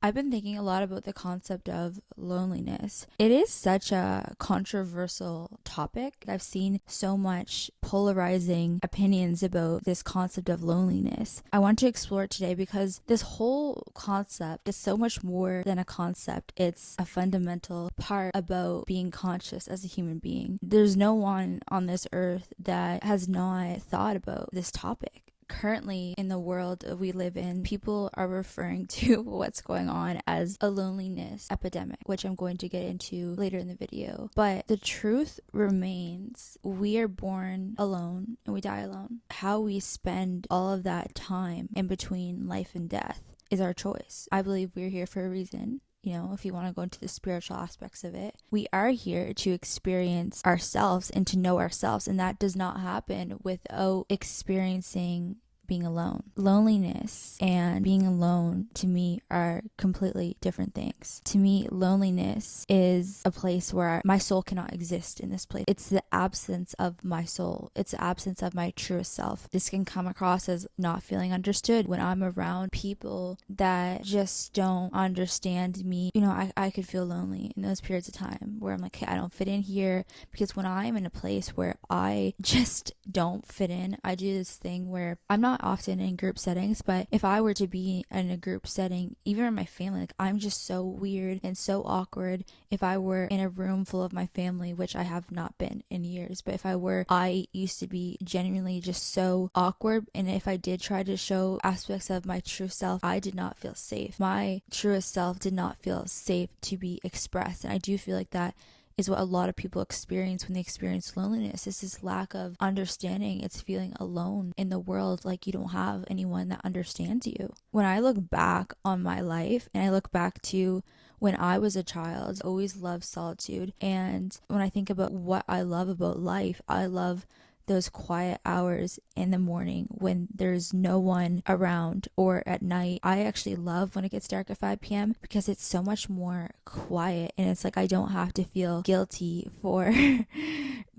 I've been thinking a lot about the concept of loneliness. It is such a controversial topic. I've seen so much polarizing opinions about this concept of loneliness. I want to explore it today because this whole concept is so much more than a concept. It's a fundamental part about being conscious as a human being. There's no one on this earth that has not thought about this topic. Currently, in the world we live in, people are referring to what's going on as a loneliness epidemic, which I'm going to get into later in the video. But the truth remains, we are born alone and we die alone. How we spend all of that time in between life and death is our choice. I believe we're here for a reason. You know, if you want to go into the spiritual aspects of it, we are here to experience ourselves and to know ourselves. And that does not happen without experiencing being alone. Loneliness and being alone to me are completely different things. To me, loneliness is a place where my soul cannot exist in this place. It's the absence of my soul. It's the absence of my truest self. This can come across as not feeling understood when I'm around people that just don't understand me. You know, I could feel lonely in those periods of time where I'm like, hey, I don't fit in here. Because when I'm in a place where I just don't fit in, I do this thing where I'm not often in group settings, but if I were to be in a group setting, even in my family, like I'm just so weird and so awkward. If I were in a room full of my family, which I have not been in years, but if I used to be genuinely just so awkward. And if I did try to show aspects of my true self, I did not feel safe. My truest self did not feel safe to be expressed. And I do feel like that is what a lot of people experience when they experience loneliness. It's this lack of understanding. It's feeling alone in the world, like you don't have anyone that understands you. When I look back on my life and I look back to when I was a child, I always loved solitude. And when I think about what I love about life, I love those quiet hours in the morning when there's no one around, or at night. I actually love when it gets dark at 5 p.m. because it's so much more quiet, and it's like I don't have to feel guilty for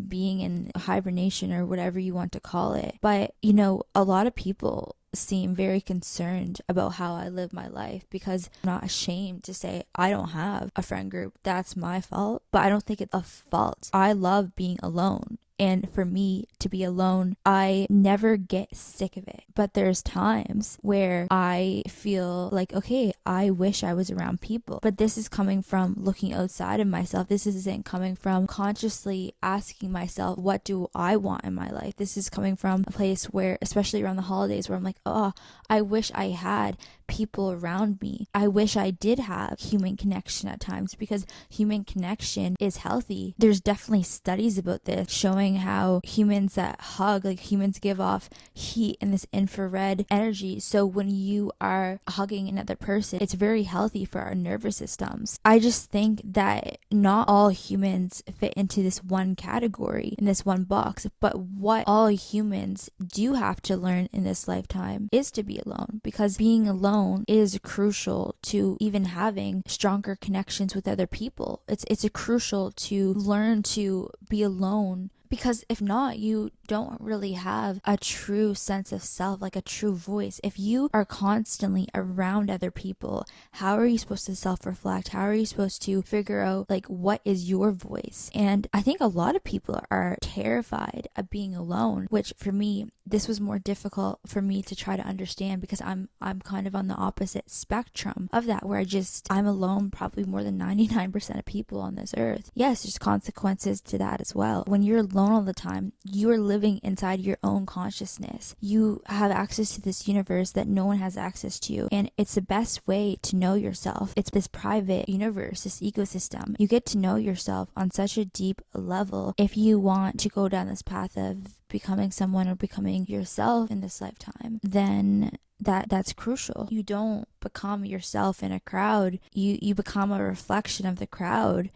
being in hibernation or whatever you want to call it. But you know, a lot of people seem very concerned about how I live my life because I'm not ashamed to say I don't have a friend group. That's my fault, but I don't think it's a fault. I love being alone. And for me to be alone, I never get sick of it. But there's times where I feel like, okay, I wish I was around people. But this is coming from looking outside of myself. This isn't coming from consciously asking myself, what do I want in my life? This is coming from a place where, especially around the holidays, where I'm like, oh, I wish I had people around me. I wish I did have human connection at times because human connection is healthy. There's definitely studies about this showing how humans that hug, like humans give off heat and this infrared energy. So when you are hugging another person, it's very healthy for our nervous systems. I just think that not all humans fit into this one category, in this one box, but what all humans do have to learn in this lifetime is to be alone, because being alone is crucial to even having stronger connections with other people. It's crucial to learn to be alone, because if not, you don't really have a true sense of self, like a true voice. If you are constantly around other people, how are you supposed to self-reflect? How are you supposed to figure out like what is your voice? And I think a lot of people are terrified of being alone, which for me, this was more difficult for me to try to understand because I'm kind of on the opposite spectrum of that, where I'm alone probably more than 99% of people on this earth. Yes, there's consequences to that as well. When you're alone all the time, you are living inside your own consciousness. You have access to this universe that no one has access to, and it's the best way to know yourself. It's this private universe, this ecosystem. You get to know yourself on such a deep level if you want to go down this path of becoming someone or becoming yourself in this lifetime. Then that's crucial. You don't become yourself in a crowd. You become a reflection of the crowd.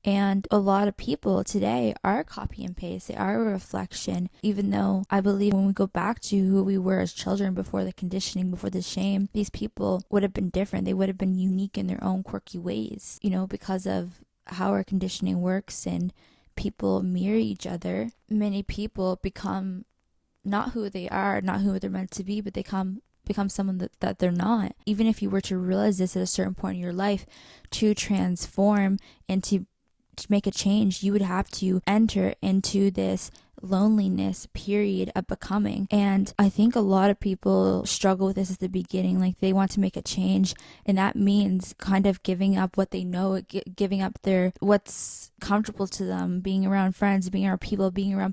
And a lot of people today are copy and paste. They are a reflection, even though I believe when we go back to who we were as children before the conditioning, before the shame, these people would have been different. They would have been unique in their own quirky ways, you know, because of how our conditioning works and people mirror each other. Many people become not who they are, not who they're meant to be, but they become someone that they're not. Even if you were to realize this at a certain point in your life, to transform and to make a change, you would have to enter into this loneliness period of becoming. And I think a lot of people struggle with this at the beginning. Like, they want to make a change, and that means kind of giving up what they know, giving up what's comfortable to them, being around friends, being around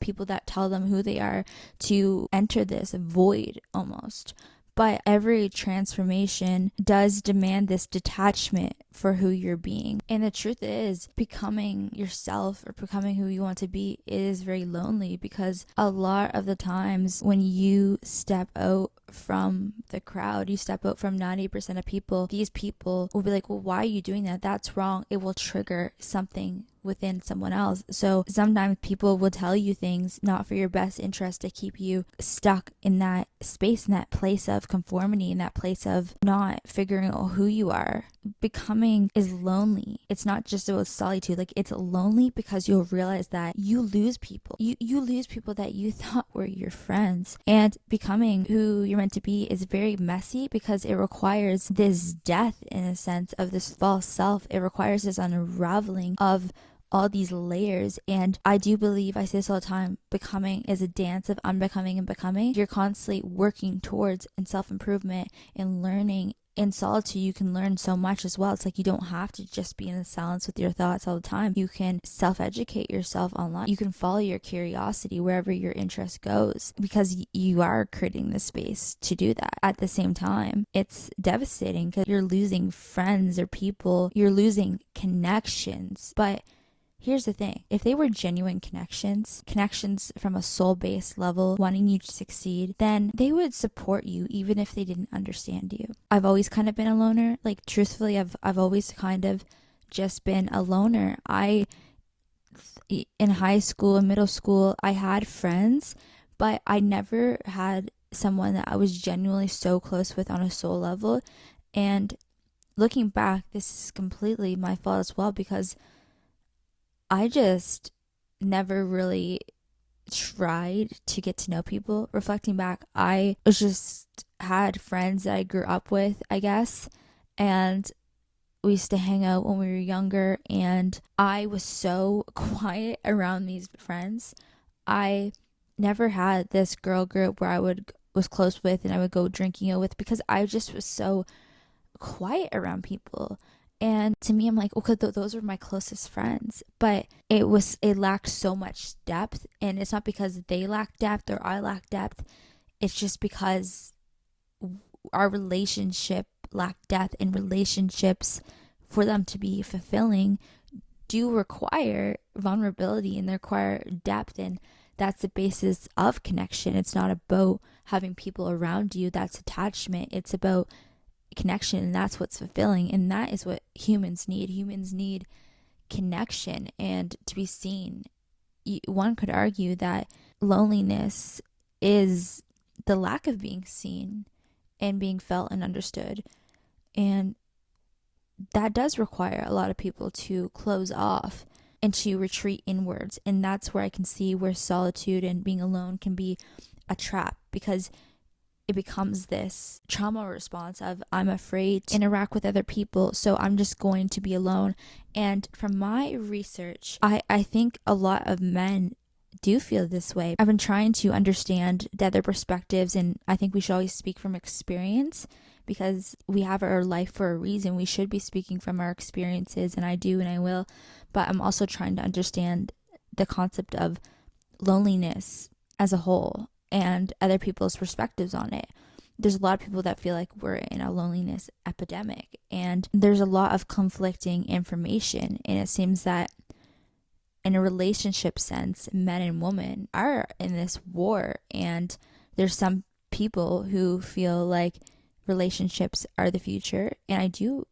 people that tell them who they are, to enter this void almost. But every transformation does demand this detachment for who you're being. And the truth is, becoming yourself or becoming who you want to be is very lonely, because a lot of the times when you step out from the crowd, you step out from 90% of people, these people will be like, well, why are you doing that? That's wrong. It will trigger something within someone else. So sometimes people will tell you things not for your best interest, to keep you stuck in that space, in that place of conformity, in that place of not figuring out who you are. Becoming is lonely. It's not just about solitude. Like, it's lonely because you'll realize that you lose people. You lose people that you thought were your friends. And becoming who you're meant to be is very messy, because it requires this death, in a sense, of this false self. It requires this unraveling of all these layers. And I do believe, I say this all the time, becoming is a dance of unbecoming and becoming. You're constantly working towards in self-improvement and learning. In solitude, you can learn so much as well. It's like, you don't have to just be in the silence with your thoughts all the time. You can self-educate yourself online. You can follow your curiosity wherever your interest goes, because you are creating the space to do that. At the same time, it's devastating because you're losing friends or people, you're losing connections. But here's the thing, if they were genuine connections from a soul-based level, wanting you to succeed, then they would support you even if they didn't understand you. I've always kind of been a loner. Like, truthfully, I've always kind of just been a loner. In high school and middle school, I had friends, but I never had someone that I was genuinely so close with on a soul level. And looking back, this is completely my fault as well, because I just never really tried to get to know people. Reflecting back, I just had friends that I grew up with, I guess, and we used to hang out when we were younger, and I was so quiet around these friends. I never had this girl group where I was close with and I would go drinking out with, because I just was so quiet around people. And to me, I'm like, okay, those were my closest friends. But it lacked so much depth. And it's not because they lacked depth or I lacked depth. It's just because our relationship lacked depth, and relationships, for them to be fulfilling, do require vulnerability and they require depth. And that's the basis of connection. It's not about having people around you. That's attachment. It's about connection, and that's what's fulfilling, and that is what humans need. Humans need connection and to be seen. One could argue that loneliness is the lack of being seen and being felt and understood, and that does require a lot of people to close off and to retreat inwards. And that's where I can see where solitude and being alone can be a trap, because it becomes this trauma response of, I'm afraid to interact with other people, so I'm just going to be alone. And from my research, I think a lot of men do feel this way. I've been trying to understand the other perspectives, and I think we should always speak from experience, because we have our life for a reason. We should be speaking from our experiences, and I do and I will. But I'm also trying to understand the concept of loneliness as a whole and other people's perspectives on it. There's a lot of people that feel like we're in a loneliness epidemic, and there's a lot of conflicting information. And it seems that in a relationship sense, men and women are in this war, and there's some people who feel like relationships are the future. And I do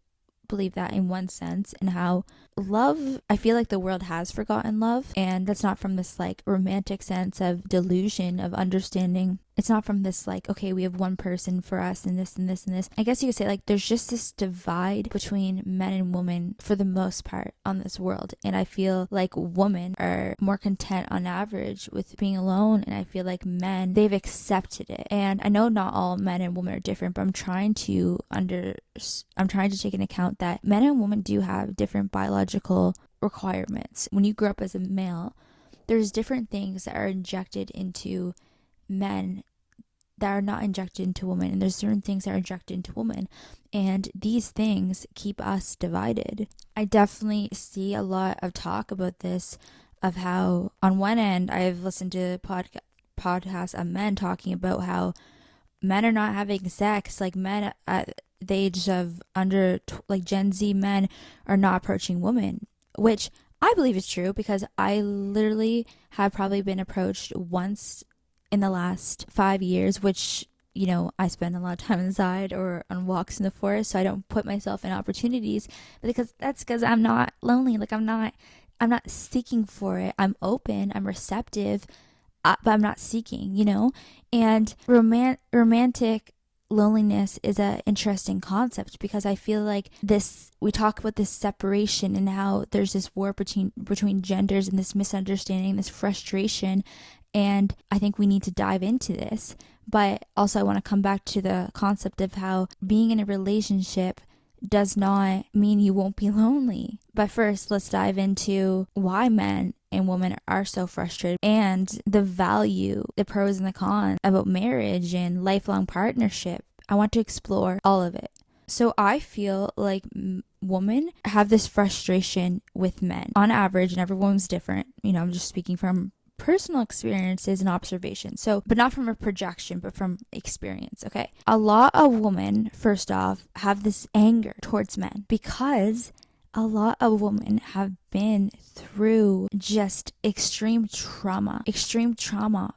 believe that in one sense, and how love, I feel like the world has forgotten love, and that's not from this like romantic sense of delusion of understanding It's not from this like, okay, we have one person for us and this and this and this. I guess you could say like there's just this divide between men and women for the most part on this world. And I feel like women are more content on average with being alone. And I feel like men, they've accepted it. And I know not all men and women are different, but I'm trying to take into account that men and women do have different biological requirements. When you grow up as a male, there's different things that are injected into men that are not injected into women, and there's certain things that are injected into women, and these things keep us divided. I definitely see a lot of talk about this, of how on one end I've listened to podcasts of men talking about how men are not having sex, like men at the age of under like Gen Z men are not approaching women, which I believe is true, because I literally have probably been approached once in the last 5 years, which, you know, I spend a lot of time inside or on walks in the forest, so I don't put myself in opportunities, because I'm not lonely. Like I'm not seeking for it. I'm open, I'm receptive, but I'm not seeking, you know? And romantic loneliness is an interesting concept, because I feel like we talk about this separation and how there's this war between genders and this misunderstanding, this frustration, and I think we need to dive into this. But also I want to come back to the concept of how being in a relationship does not mean you won't be lonely. But first, let's dive into why men and women are so frustrated, and the value, the pros and the cons about marriage and lifelong partnership. I want to explore all of it. So I feel like women have this frustration with men on average, and every woman's different. You know, I'm just speaking from personal experiences and observations. So, but not from a projection, but from experience, okay? A lot of women, first off, have this anger towards men, because a lot of women have been through just extreme trauma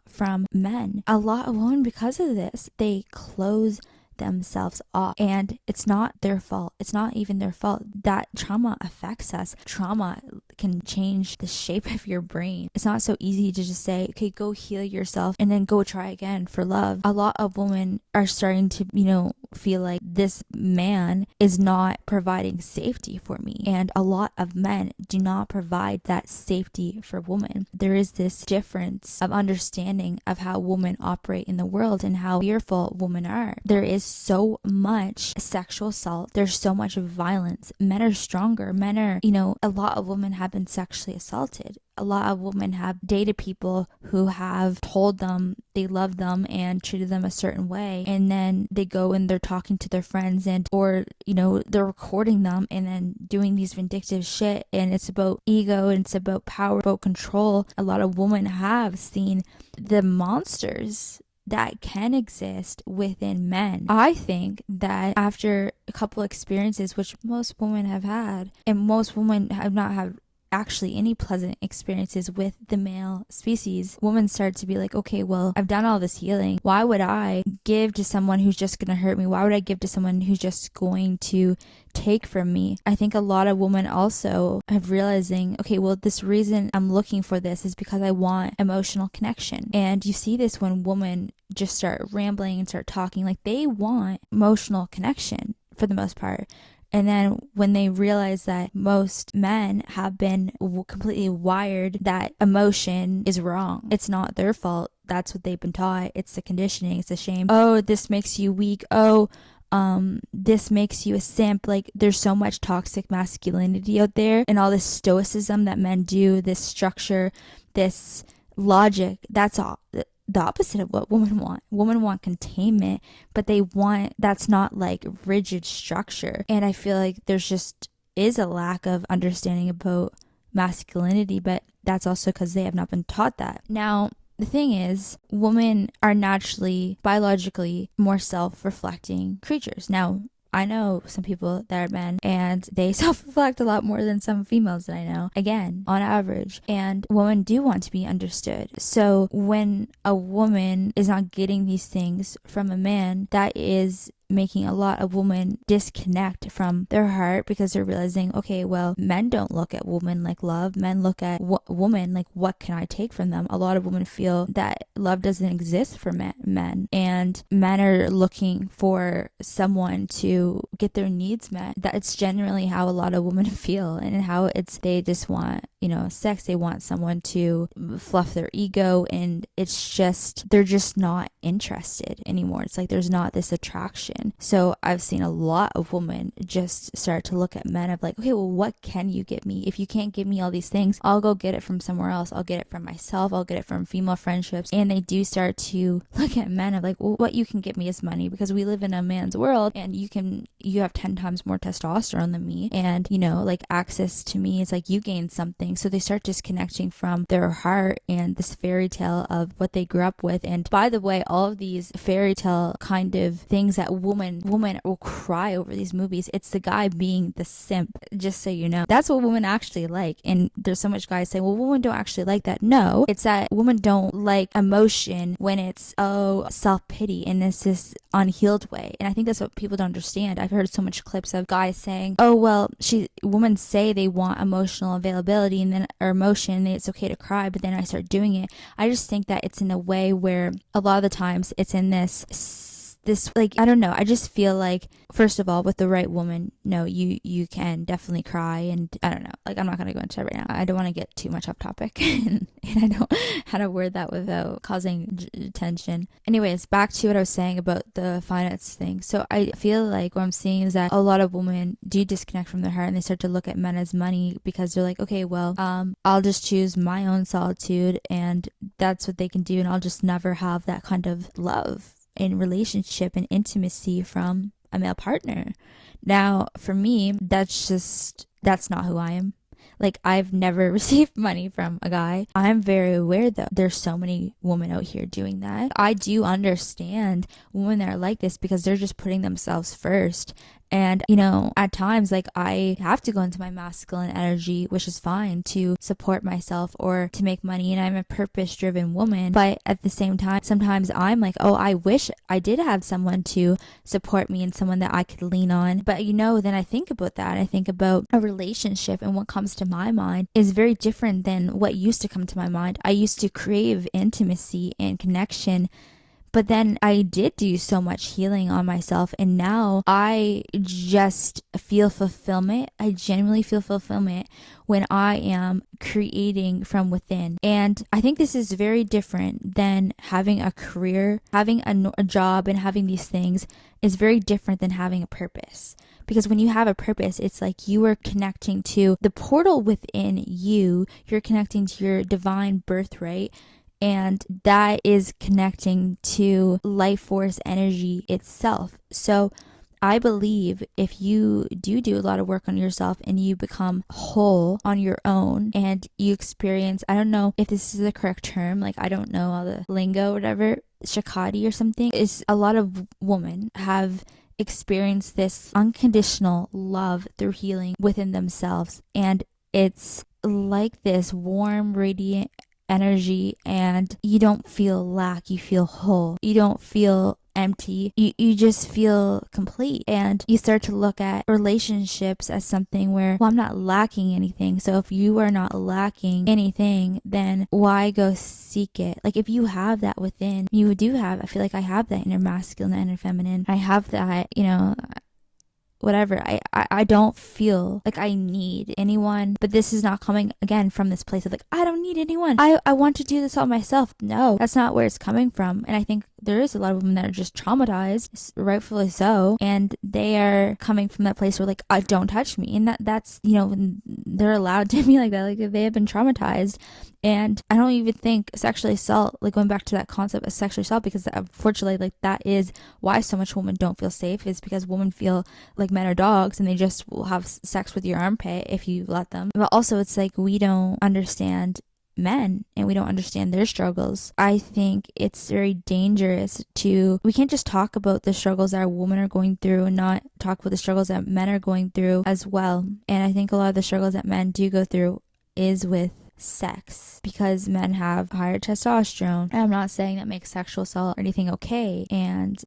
from men. A lot of women, because of this, they close themselves off, and it's not their fault. It's not even their fault. That trauma affects us. Trauma can change the shape of your brain. It's not so easy to just say, okay, go heal yourself and then go try again for love. A lot of women are starting to, you know, feel like this man is not providing safety for me, and a lot of men do not provide that safety for women. There is this difference of understanding of how women operate in the world and how fearful women are. There is so much sexual assault. There's so much violence. Men are stronger. Men are, you know, a lot of women have been sexually assaulted. A lot of women have dated people who have told them they love them and treated them a certain way, and then they go and they're talking to their friends, and or, you know, they're recording them and then doing these vindictive shit, and it's about ego and it's about power, about control. A lot of women have seen the monsters that can exist within men. I think that after a couple experiences, which most women have had, and most women have not had actually any pleasant experiences with the male species, women start to be like, okay, well, I've done all this healing. Why would I give to someone who's just going to hurt me? Why would I give to someone who's just going to take from me? I think a lot of women also have realizing, okay, well, this reason I'm looking for this is because I want emotional connection. And you see this when women just start rambling and start talking, like they want emotional connection for the most part. And then when they realize that most men have been completely wired that emotion is wrong, it's not their fault. That's what they've been taught. It's the conditioning. It's the shame. Oh, this makes you weak. Oh, this makes you a simp. Like there's so much toxic masculinity out there, and all this stoicism that men do, this structure, this logic, that's all the opposite of what women want. Women want containment, but that's not like rigid structure. And I feel like there's just is a lack of understanding about masculinity, but that's also because they have not been taught that. Now, the thing is, women are naturally, biologically more self-reflecting creatures. Now, I know some people that are men and they self-reflect a lot more than some females that I know, again, on average. And women do want to be understood. So when a woman is not getting these things from a man, that is making a lot of women disconnect from their heart because they're realizing, okay, well, men don't look at women like love. Men look at women like, what can I take from them? A lot of women feel that love doesn't exist for men, and men are looking for someone to get their needs met. That's generally how a lot of women feel, and how they just want, sex. They want someone to fluff their ego, and it's just, they're just not interested anymore. It's like there's not this attraction. So I've seen a lot of women just start to look at men of like, okay, well, what can you give me? If you can't give me all these things, I'll go get it from somewhere else. I'll get it from myself. I'll get it from female friendships. And they do start to look at men of like, well, what you can give me is money, because we live in a man's world, and you have 10 times more testosterone than me, and like access to me is like you gain something. So they start disconnecting from their heart and this fairy tale of what they grew up with. And by the way, all of these fairy tale kind of things that women will cry over these movies, it's the guy being the simp, just so you know. That's what women actually like. And there's so much guys saying, well, women don't actually like that. No, it's that women don't like emotion when it's self-pity, and it's this unhealed way. And I think that's what people don't understand. I've heard so much clips of guys saying, oh, well, women say they want emotional availability or emotion, and it's okay to cry, but then I start doing it. I just think that it's in a way where a lot of the times it's in this like, I don't know, I just feel like, first of all, with the right woman, no, you can definitely cry, and I don't know, like, I'm not going to go into that right now. I don't want to get too much off topic and I don't know how to word that without causing tension. Anyways, back to what I was saying about the finance thing. So I feel like what I'm seeing is that a lot of women do disconnect from their heart, and they start to look at men as money, because they're like, okay, well, I'll just choose my own solitude, and that's what they can do, and I'll just never have that kind of love in relationship and intimacy from a male partner. Now, for me, that's not who I am. Like, I've never received money from a guy. I'm very aware that there's so many women out here doing that. I do understand women that are like this, because they're just putting themselves first. And, at times, like, I have to go into my masculine energy, which is fine, to support myself or to make money. And I'm a purpose-driven woman. But at the same time, sometimes I'm like, oh, I wish I did have someone to support me and someone that I could lean on. But, then I think about that. I think about a relationship, and what comes to my mind is very different than what used to come to my mind. I used to crave intimacy and connection, but then I did do so much healing on myself, and now I just feel fulfillment. I genuinely feel fulfillment when I am creating from within. And I think this is very different than having a career. Having a job and having these things is very different than having a purpose. Because when you have a purpose, it's like you are connecting to the portal within you. You're connecting to your divine birthright. And that is connecting to life force energy itself. So I believe if you do a lot of work on yourself, and you become whole on your own, and you experience, I don't know if this is the correct term, like, I don't know all the lingo, whatever, shakati or something, is a lot of women have experienced this unconditional love through healing within themselves. And it's like this warm, radiant energy, and you don't feel lack, you feel whole. You don't feel empty. You just feel complete. And you start to look at relationships as something where, well, I'm not lacking anything. So if you are not lacking anything, then why go seek it? Like, if you have that within, you do have, I feel like I have that inner masculine and inner feminine. I have that, whatever. I don't feel like I need anyone, but this is not coming again from this place of like, I don't need anyone. I want to do this all myself. No, that's not where it's coming from. And I think there is a lot of women that are just traumatized, rightfully so, and they are coming from that place where like, don't touch me. And that's, they're allowed to be like that, like they have been traumatized. And I don't even think sexual assault, like going back to that concept of sexual assault, because unfortunately, like, that is why so much women don't feel safe, is because women feel like men are dogs, and they just will have sex with your armpit if you let them. But also, it's like, we don't understand men, and we don't understand their struggles. I think it's very dangerous we can't just talk about the struggles that our women are going through and not talk about the struggles that men are going through as well. And I think a lot of the struggles that men do go through is with sex because men have higher testosterone. And I'm not saying that makes sexual assault or anything okay. And,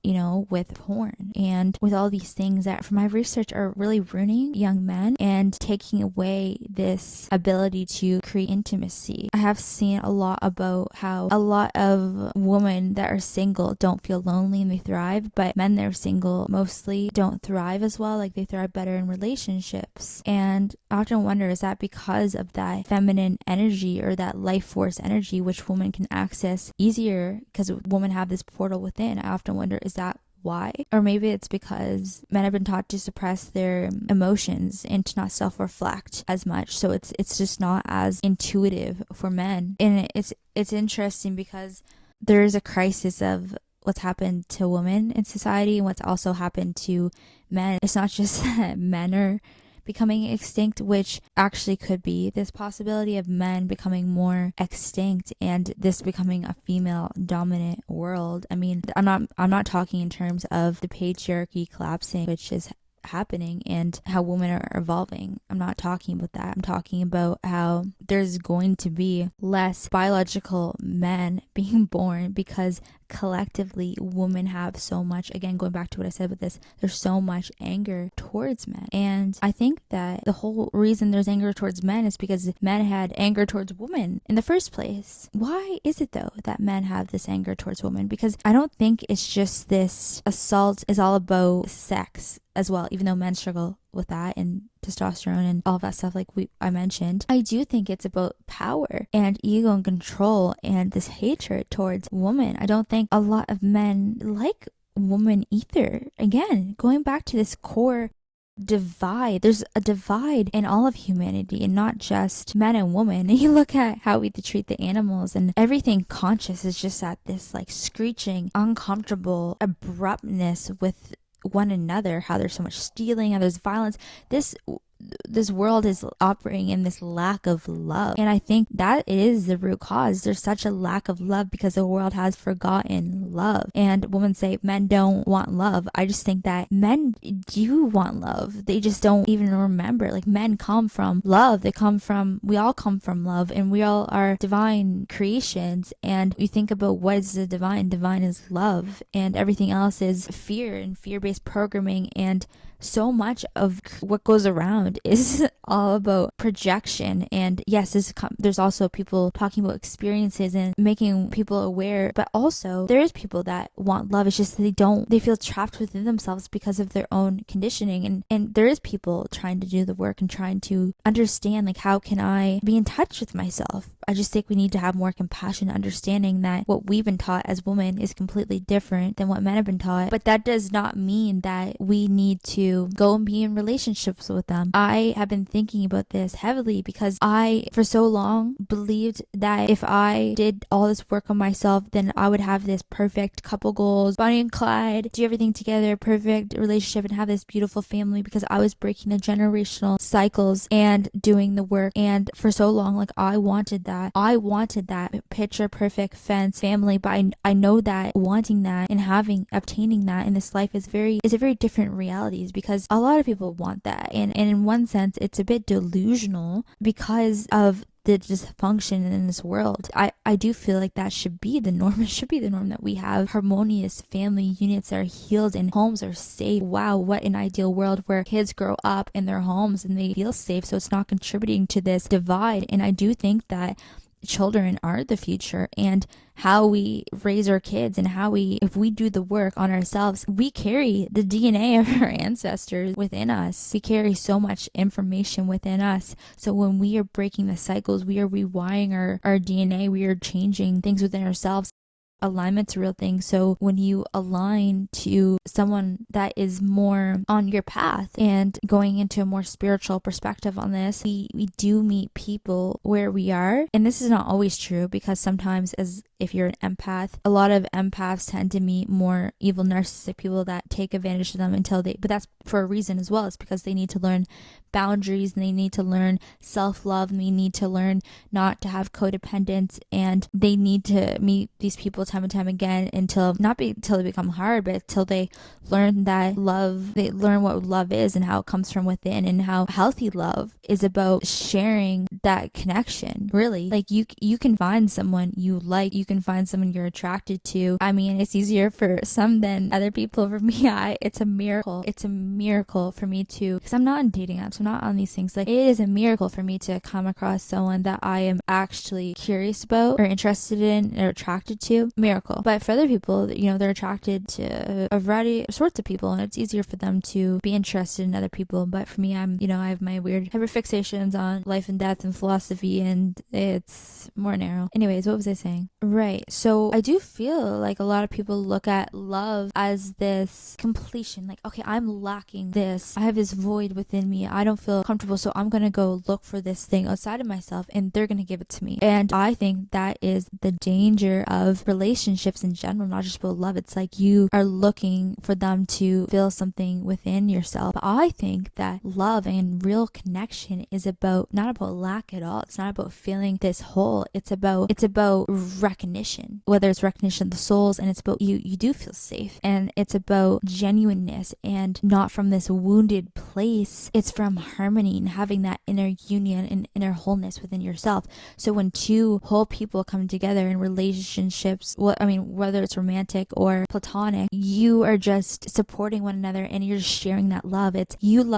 with porn and with all these things that from my research are really ruining young men and taking away this ability to create intimacy. I have seen a lot about how a lot of women that are single don't feel lonely and they thrive, but men that are single mostly don't thrive as well. Like they thrive better in relationships. And I often wonder, is that because of that feminine energy or that life force energy which women can access easier because women have this portal within? I often wonder, is that why? Or maybe it's because men have been taught to suppress their emotions and to not self-reflect as much, so it's just not as intuitive for men. And it's interesting because there is a crisis of what's happened to women in society and what's also happened to men. It's not just that men are becoming extinct, which actually could be this possibility of men becoming more extinct and this becoming a female dominant world. I mean, I'm not talking in terms of the patriarchy collapsing, which is happening, and how women are evolving. I'm not talking about that. I'm talking about how there's going to be less biological men being born because collectively women have so much, again going back to what I said with this, there's so much anger towards men. And I think that the whole reason there's anger towards men is because men had anger towards women in the first place. Why is it though that men have this anger towards women? Because I don't think it's just this assault is all about sex as well, even though men struggle with that and testosterone and all that stuff like I mentioned. I do think it's about power and ego and control and this hatred towards women. I don't think a lot of men like women either. Again, going back to this core divide, there's a divide in all of humanity and not just men and women. And you look at how we treat the animals and everything conscious is just at this like screeching, uncomfortable abruptness with one another, how there's so much stealing, how there's violence. This world is operating in this lack of love. And I think that is the root cause. There's such a lack of love because the world has forgotten love. And women say men don't want love. I just think that men do want love. They just don't even remember. Like men come from love. We all come from love, and we all are divine creations. And you think about what is the divine? Divine is love, and everything else is fear and fear-based programming. And so much of what goes around is all about projection. And yes, there's also people talking about experiences and making people aware, but also there is people that want love. It's just they feel trapped within themselves because of their own conditioning. And there is people trying to do the work and trying to understand, like, how can I be in touch with myself? I just think we need to have more compassion, understanding that what we've been taught as women is completely different than what men have been taught. But that does not mean that we need to go and be in relationships with them. I have been thinking about this heavily because I, for so long, believed that if I did all this work on myself, then I would have this perfect couple goals, Bonnie and Clyde, do everything together, perfect relationship, and have this beautiful family, because I was breaking the generational cycles and doing the work. And for so long, like, I wanted that. I wanted that picture perfect fence family, but I know that wanting that and obtaining that in this life is a very different realities, because a lot of people want that. And in one sense, it's a bit delusional because of the dysfunction in this world. I do feel like that should be the norm. It should be the norm that we have harmonious family units that are healed and homes are safe. Wow, what an ideal world where kids grow up in their homes and they feel safe, so it's not contributing to this divide. And I do think that children are the future, and how we raise our kids and if we do the work on ourselves, we carry the DNA of our ancestors within us. We carry so much information within us. So when we are breaking the cycles, we are rewiring our DNA, we are changing things within ourselves. Alignment's a real thing. So when you align to someone that is more on your path and going into a more spiritual perspective on this, we do meet people where we are. And this is not always true, because sometimes, as if you're an empath, a lot of empaths tend to meet more evil narcissistic people that take advantage of them but that's for a reason as well. It's because they need to learn boundaries, and they need to learn self-love, and they need to learn not to have codependence, and they need to meet these people cycle time and time again until they become hard, but until they learn that they learn what love is and how it comes from within, and how healthy love is about sharing that connection. Really, like you can find someone you like, you can find someone you're attracted to. I mean, it's easier for some than other people. For me, it's a miracle. It's a miracle for me to, because I'm not on dating apps, I'm not on these things. Like, it is a miracle for me to come across someone that I am actually curious about or interested in or attracted to. Miracle. But for other people, they're attracted to a variety of sorts of people, and it's easier for them to be interested in other people. But for me, I have my weird hyperfixations on life and death and philosophy, and it's more narrow. Anyways, what was I saying? Right. So I do feel like a lot of people look at love as this completion. Like, okay, I'm lacking this. I have this void within me. I don't feel comfortable, so I'm going to go look for this thing outside of myself, and they're going to give it to me. And I think that is the danger of relationships in general, not just about love. It's like you are looking for them to fill something within yourself. But I think that love and real connection is not about lack at all. It's not about feeling this hole. It's about recognition, whether it's recognition of the souls, and it's about you do feel safe, and it's about genuineness, and not from this wounded place. It's from harmony and having that inner union and inner wholeness within yourself. So when two whole people come together in relationships, whether it's romantic or platonic, you are just supporting one another, and you're just sharing that love. It's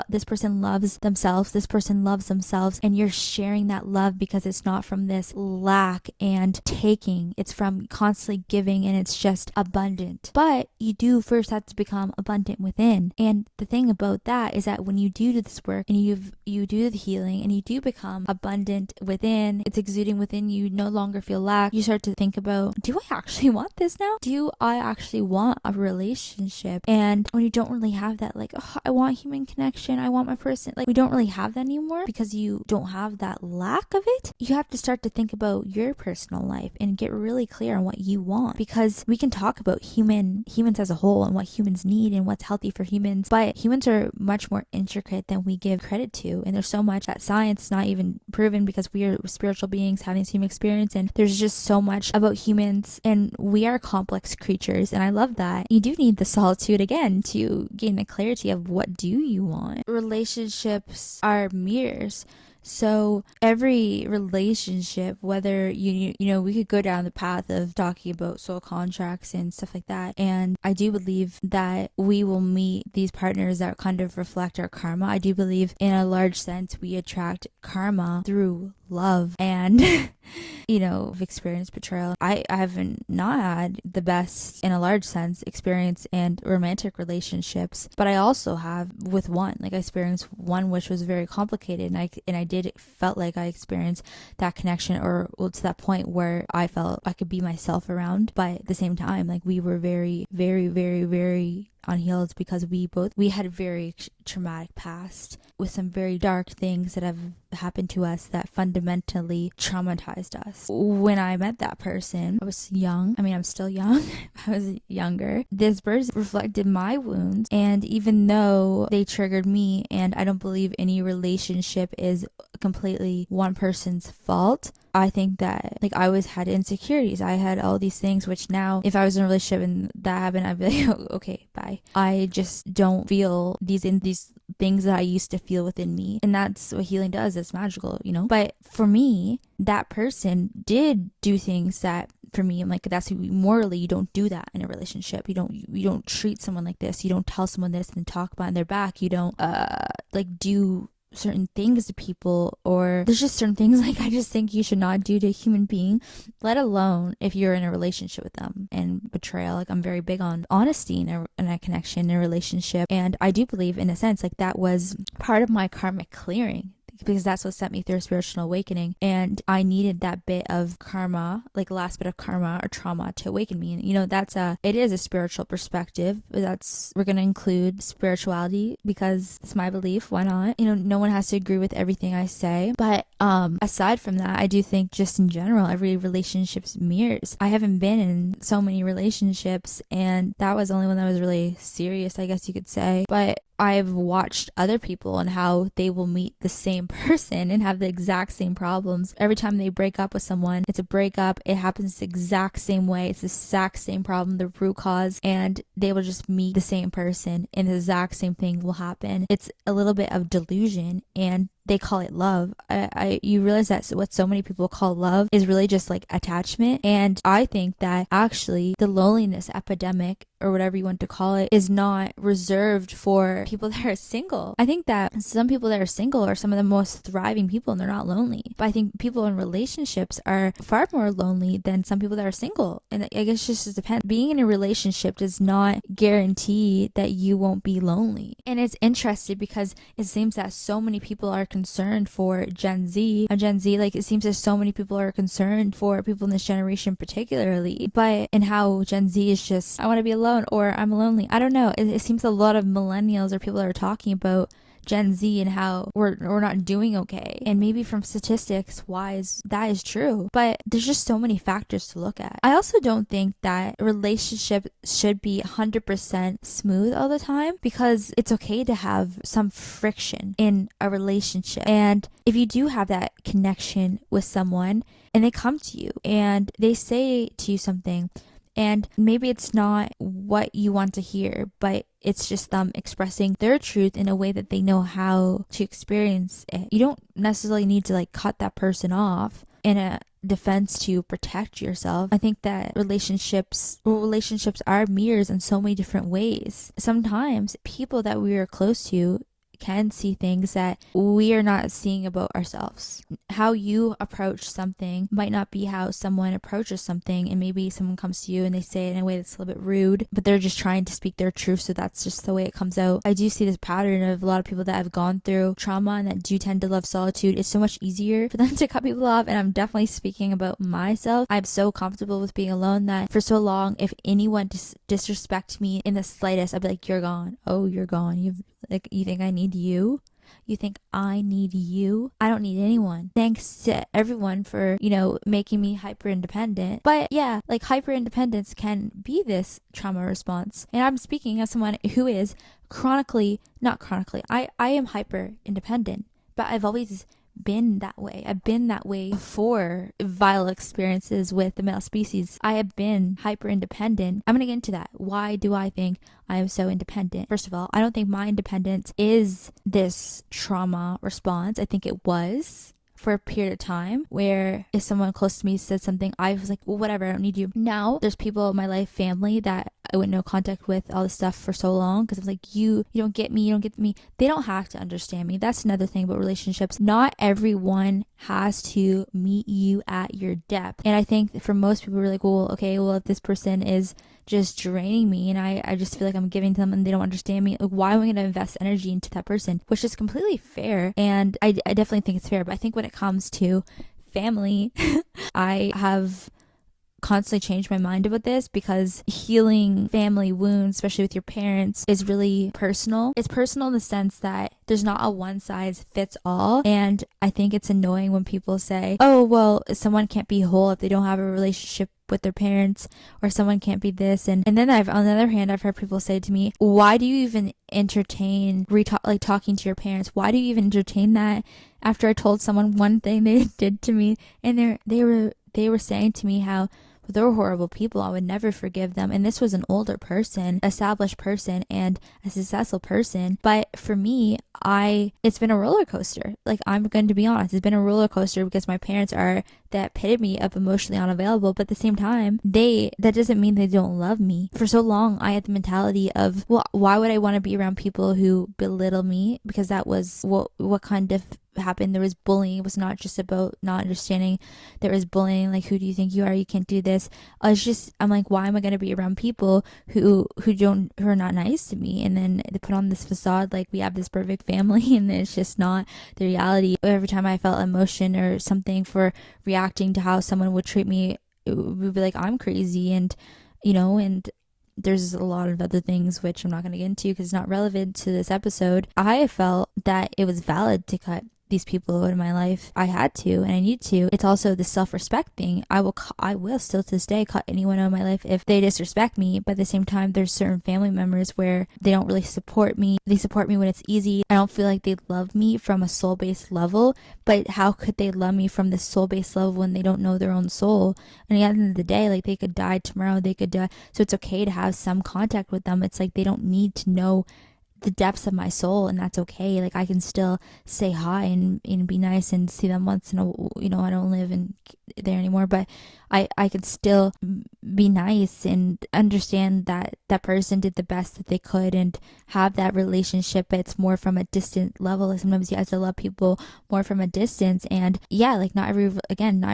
this person loves themselves, this person loves themselves, and you're sharing that love because it's not from this lack and taking. It's from constantly giving, and it's just abundant. But you do first have to become abundant within. And the thing about that is that when you do this work and you do the healing and you do become abundant within, it's exuding within you, no longer feel lack. You start to think about, do I actually want this now? Do I actually want a relationship? And when you don't really have that, like, oh, I want human connection, I want my person, like, we don't really have that anymore because you don't have that lack of it. You have to start to think about your personal life and get really clear on what you want, because we can talk about humans as a whole and what humans need and what's healthy for humans, but humans are much more intricate than we give credit to, and there's so much that science is not even proven, because we are spiritual beings having this human experience, and there's just so much about humans, and we are complex creatures, and I love that. You do need the solitude again to gain the clarity of what do you want. Relationships are mirrors. So every relationship, whether we could go down the path of talking about soul contracts and stuff like that. And I do believe that we will meet these partners that kind of reflect our karma. I do believe in a large sense we attract karma through love, and I've experienced betrayal. I haven't not had the best, in a large sense, experience and romantic relationships, but I also have with one. Like, I experienced one which was very complicated, and felt like I experienced that connection, or to that point where I felt I could be myself around, but at the same time, like, we were very, very, very, very unhealed, because we had a very traumatic past with some very dark things that have happened to us that fundamentally traumatized us. When I met that person, I was young. I'm still young. I was younger. This person reflected my wounds, and even though they triggered me, and I don't believe any relationship is completely one person's fault, I think that, like, I always had insecurities. I had all these things, which now, if I was in a relationship and that happened, I'd be like, oh, okay, bye. I just don't feel these things that I used to feel within me. And that's what healing does. It's magical, But for me, that person did do things that, for me, I'm like, that's morally, you don't do that in a relationship. You don't treat someone like this. You don't tell someone this and then talk behind their back. You don't do certain things to people, or there's just certain things, like, I just think you should not do to a human being, let alone if you're in a relationship with them. And betrayal, like, I'm very big on honesty in a connection, in a relationship, and I do believe, in a sense, like, that was part of my karmic clearing, because that's what sent me through a spiritual awakening, and I needed that bit of karma, like last bit of karma or trauma, to awaken me. And it is a spiritual perspective. We're going to include spirituality because it's my belief. Why not? No one has to agree with everything I say, but aside from that, I do think just in general, every relationship's mirrors. I haven't been in so many relationships, and that was the only one that was really serious, I guess you could say. But I've watched other people and how they will meet the same person and have the exact same problems. Every time they break up with someone, it's a breakup. It happens the exact same way. It's the exact same problem, the root cause, and they will just meet the same person and the exact same thing will happen. It's a little bit of delusion, and they call it love. You realize that what so many people call love is really just like attachment. And I think that actually the loneliness epidemic, or whatever you want to call it, is not reserved for people that are single. I think that some people that are single are some of the most thriving people and they're not lonely. But I think people in relationships are far more lonely than some people that are single. And I guess it just depends. Being in a relationship does not guarantee that you won't be lonely. And it's interesting because it seems that so many people are concerned for Gen Z. Like it seems that so many people are concerned for people in this generation particularly, but in how Gen Z is just, I want to be alone or I'm lonely. I don't know. It seems a lot of millennials or people are talking about Gen Z and how we're not doing okay. And maybe from statistics wise, that is true. But there's just so many factors to look at. I also don't think that a relationship should be 100% smooth all the time, because it's okay to have some friction in a relationship. And if you do have that connection with someone and they come to you and they say to you something, and maybe it's not what you want to hear, but it's just them expressing their truth in a way that they know how to experience it. You don't necessarily need to like cut that person off in a defense to protect yourself. I think that relationships are mirrors in so many different ways. Sometimes people that we are close to can see things that we are not seeing about ourselves. How you approach something might not be how someone approaches something, and maybe someone comes to you and they say it in a way that's a little bit rude, but they're just trying to speak their truth, so that's just the way it comes out. I do see this pattern of a lot of people that have gone through trauma and that do tend to love solitude. It's so much easier for them to cut people off, and I'm definitely speaking about myself. I'm so comfortable with being alone that for so long, if anyone disrespect me in the slightest, I'd be like, you're gone. Oh, you're gone. You think I need you? You think I need you? I don't need anyone. Thanks to everyone for, making me hyper independent. But yeah, like hyper independence can be this trauma response. And I'm speaking as someone who is not chronically, I am hyper independent, but I've always been that way. I've been that way before vile experiences with the male species. I have been hyper independent. I'm gonna get into that. Why do I think I am so independent? First of all, I don't think my independence is this trauma response. I think it was for a period of time where if someone close to me said something, I was like, well, whatever, I don't need you. Now there's people in my life, family, that I went no contact with all this stuff for so long because I'm like, you don't get me, you don't get me. They don't have to understand me. That's another thing about relationships. Not everyone has to meet you at your depth. And I think that for most people, we're like, well, okay, well, if this person is just draining me and I just feel like I'm giving to them and they don't understand me, like, why am I going to invest energy into that person? Which is completely fair, and I definitely think it's fair. But I think when it comes to family, I have constantly changed my mind about this, because healing family wounds, especially with your parents, is really personal. It's personal in the sense that there's not a one size fits all. And I think it's annoying when people say, oh, well, someone can't be whole if they don't have a relationship with their parents, or someone can't be this. And then on the other hand, I've heard people say to me, why do you even entertain talking to your parents? Why do you even entertain that after I told someone one thing they did to me? And they were saying to me how they were horrible people. I would never forgive them. And this was an older person, established person, and a successful person. But for me, it's been a roller coaster. Like, I'm going to be honest, it's been a roller coaster because my parents are the epitome of emotionally unavailable. But at the same time, that doesn't mean they don't love me. For so long, I had the mentality of, well, why would I want to be around people who belittle me? Because that was what kind of happened. There was bullying. It was not just about not understanding. There was bullying, like, who do you think you are? You can't do this. I'm like, why am I going to be around people who are not nice to me? And then they put on this facade like we have this perfect family, and it's just not the reality. Every time I felt emotion or something for reacting to how someone would treat me, it would be like I'm crazy, and there's a lot of other things which I'm not going to get into because it's not relevant to this episode. I felt that it was valid to cut these people out of my life. I had to, and I need to. It's also the self-respect thing. I will still to this day cut anyone out of my life if they disrespect me, but at the same time, there's certain family members where they don't really support me. They support me when it's easy. I don't feel like they love me from a soul-based level, but how could they love me from the soul-based level when they don't know their own soul? And at the end of the day, like, they could die tomorrow, they could die. So it's okay to have some contact with them. It's like they don't need to know the depths of my soul, and that's okay. Like, I can still say hi and be nice and see them once in a, I don't live in there anymore, but I could still be nice and understand that that person did the best that they could and have that relationship. But it's more from a distant level. Like, sometimes you have to love people more from a distance. And yeah, like, not every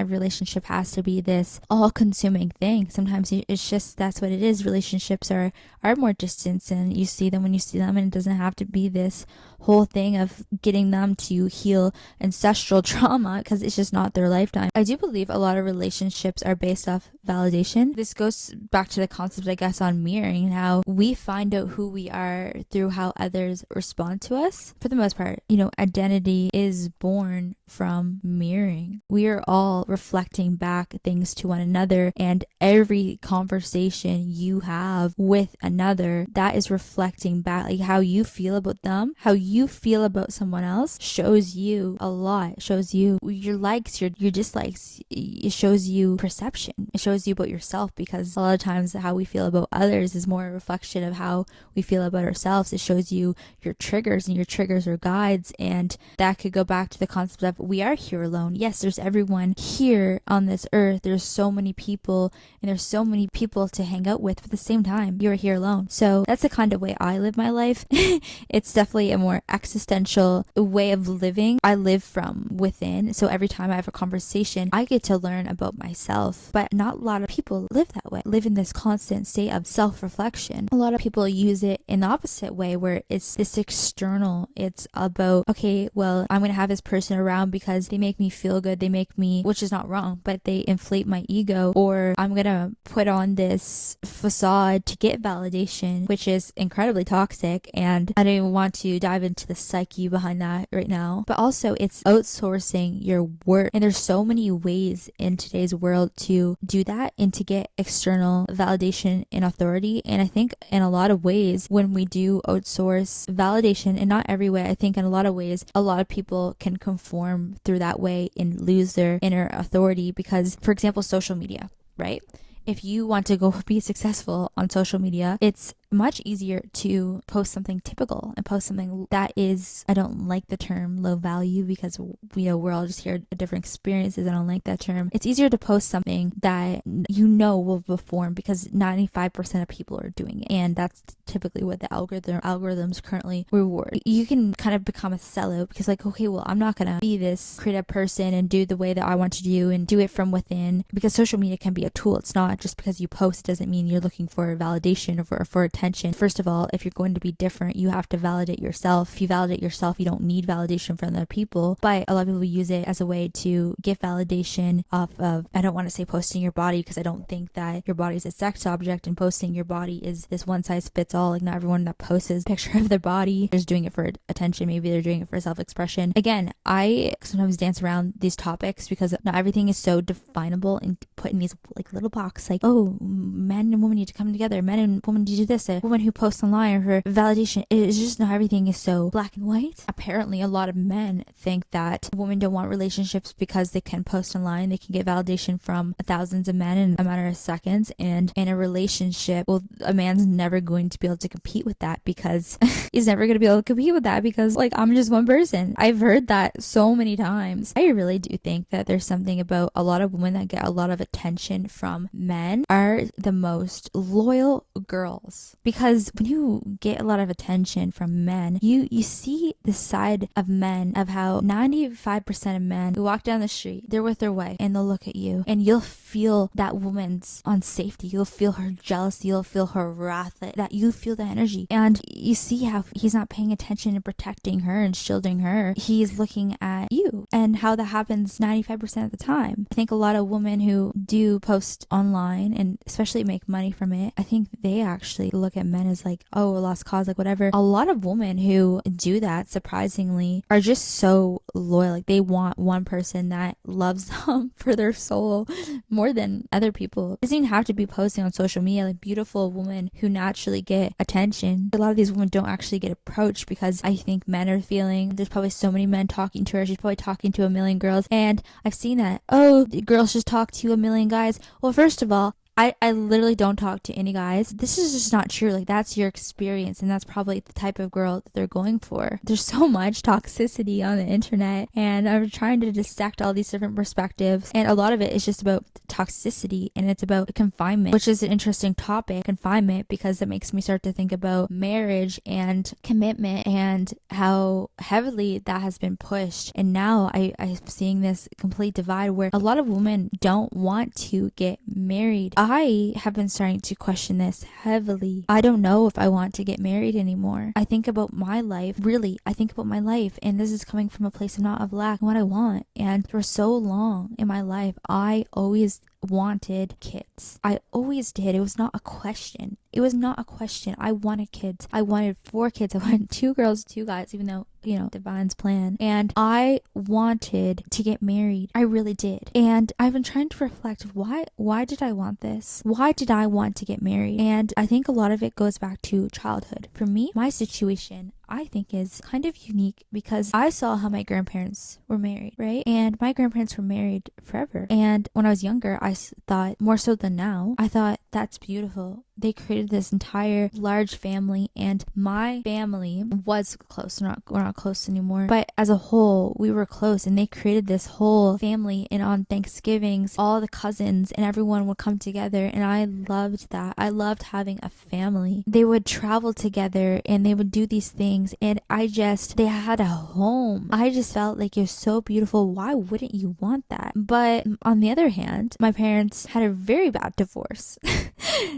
relationship has to be this all-consuming thing. Sometimes it's just, that's what it is. Relationships are more distance, and you see them when you see them, and it doesn't have to be this whole thing of getting them to heal ancestral trauma, because it's just not their lifetime. I do believe a lot of relationships are based off validation. This goes back to the concept, I guess, on mirroring, how we find out who we are through how others respond to us. For the most part, identity is born from mirroring. We are all reflecting back things to one another, and every conversation you have with another, that is reflecting back. Like, how you feel about them, how you feel about someone else shows you a lot. It shows you your likes, your dislikes. It shows you perception. It shows you about yourself, because a lot of times how we feel about others is more a reflection of how we feel about ourselves. It shows you your triggers, and your triggers are guides, and that could go back to the concept of we are here alone. Yes, there's everyone here on this earth. There's so many people, and there's so many people to hang out with, but at the same time, you're here alone. So that's the kind of way I live my life. It's definitely a more existential way of living. I live from within. So every time I have a conversation, I get to learn about myself. But not a lot of people live that way, live in this constant state of self-reflection. A lot of people use it in the opposite way, where it's this external. It's about, okay, well, I'm going to have this person around because they make me feel good. They make me, which is not wrong, but they inflate my ego. Or I'm going to put on this facade to get validation, which is incredibly toxic. And I don't even want to dive into the psyche behind that right now. But also, it's outsourcing your work. And there's so many ways in today's world to do that and to get external validation and authority. And I think in a lot of ways, when we do outsource validation, and not every way, I think in a lot of ways, a lot of people can conform through that way and lose their inner authority. Because, for example, social media, right? If you want to go be successful on social media, it's much easier to post something typical and post something that is, I don't like the term low value, because we're all just here at different experiences. I don't like that term. It's easier to post something that will perform, because 95% of people are doing it, and that's typically what the algorithms currently reward. You can kind of become a sellout, because, like, okay, well, I'm not gonna be this creative person and do the way that I want to do and do it from within, because social media can be a tool. It's not just because you post doesn't mean you're looking for validation or for attention. First of all, if you're going to be different, you have to validate yourself. If you validate yourself, you don't need validation from other people. But a lot of people use it as a way to get validation off of, I don't want to say posting your body, because I don't think that your body is a sex object, and posting your body is this one size fits all. Like, not everyone that posts a picture of their body is doing it for attention. Maybe they're doing it for self-expression. Again, I sometimes dance around these topics because not everything is so definable and put in these like little boxes, like, oh, men and women need to come together. Men and women need to do this. A woman who posts online, or her validation, it's just not everything is so black and white. Apparently, a lot of men think that women don't want relationships because they can post online. They can get validation from thousands of men in a matter of seconds. And in a relationship, well, a man's never going to be able to compete with that, because he's never going to be able to compete with that, because, like, I'm just one person. I've heard that so many times. I really do think that there's something about a lot of women that get a lot of attention from men are the most loyal girls. Because when you get a lot of attention from men, you see the side of men, of how 95% of men who walk down the street, they're with their wife, and they'll look at you, and you'll feel that woman's unsafety. You'll feel her jealousy. You'll feel her wrath. That you feel the energy, and you see how he's not paying attention and protecting her and shielding her. He's looking at you, and how that happens 95% of the time. I think a lot of women who do post online, and especially make money from it, I think they actually look look at men as like, oh, a lost cause, like whatever. A lot of women who do that, surprisingly, are just so loyal. Like they want one person that loves them for their soul more than other people. It doesn't even have to be posting on social media. Like beautiful women who naturally get attention. A lot of these women don't actually get approached because I think men are feeling there's probably so many men talking to her. She's probably talking to a million girls. And I've seen that. Oh, the girls just talk to a million guys. Well, first of all, I literally don't talk to any guys. This is just not true. Like that's your experience, and that's probably the type of girl that they're going for. There's so much toxicity on the internet, and I'm trying to dissect all these different perspectives, and a lot of it is just about toxicity, and it's about confinement, which is an interesting topic, confinement, because it makes me start to think about marriage and commitment and how heavily that has been pushed. And now I'm seeing this complete divide where a lot of women don't want to get married. I have been starting to question this heavily. I don't know if I want to get married anymore. I think about my life, really, I think about my life, and this is coming from a place of not of lack, what I want. And for so long in my life, I always wanted kids. I always did. It was not a question. It was not a question. I wanted kids. I wanted 4 kids. I wanted 2 girls, 2 guys, even though, you know, divine's plan. And I wanted to get married. I really did. And I've been trying to reflect, why did I want this? Why did I want to get married? And I think a lot of it goes back to childhood. For me, my situation, I think, is kind of unique because I saw how my grandparents were married, right? And my grandparents were married forever. And when I was younger, I thought, more so than now, I thought that's beautiful. They created this entire large family, and my family was close. We're not close anymore, but as a whole, we were close, and they created this whole family. And on Thanksgivings, all the cousins and everyone would come together, and I loved that. I loved having a family. They would travel together, and they would do these things, and they had a home. I just felt like it was so beautiful. Why wouldn't you want that? But on the other hand, my parents had a very bad divorce.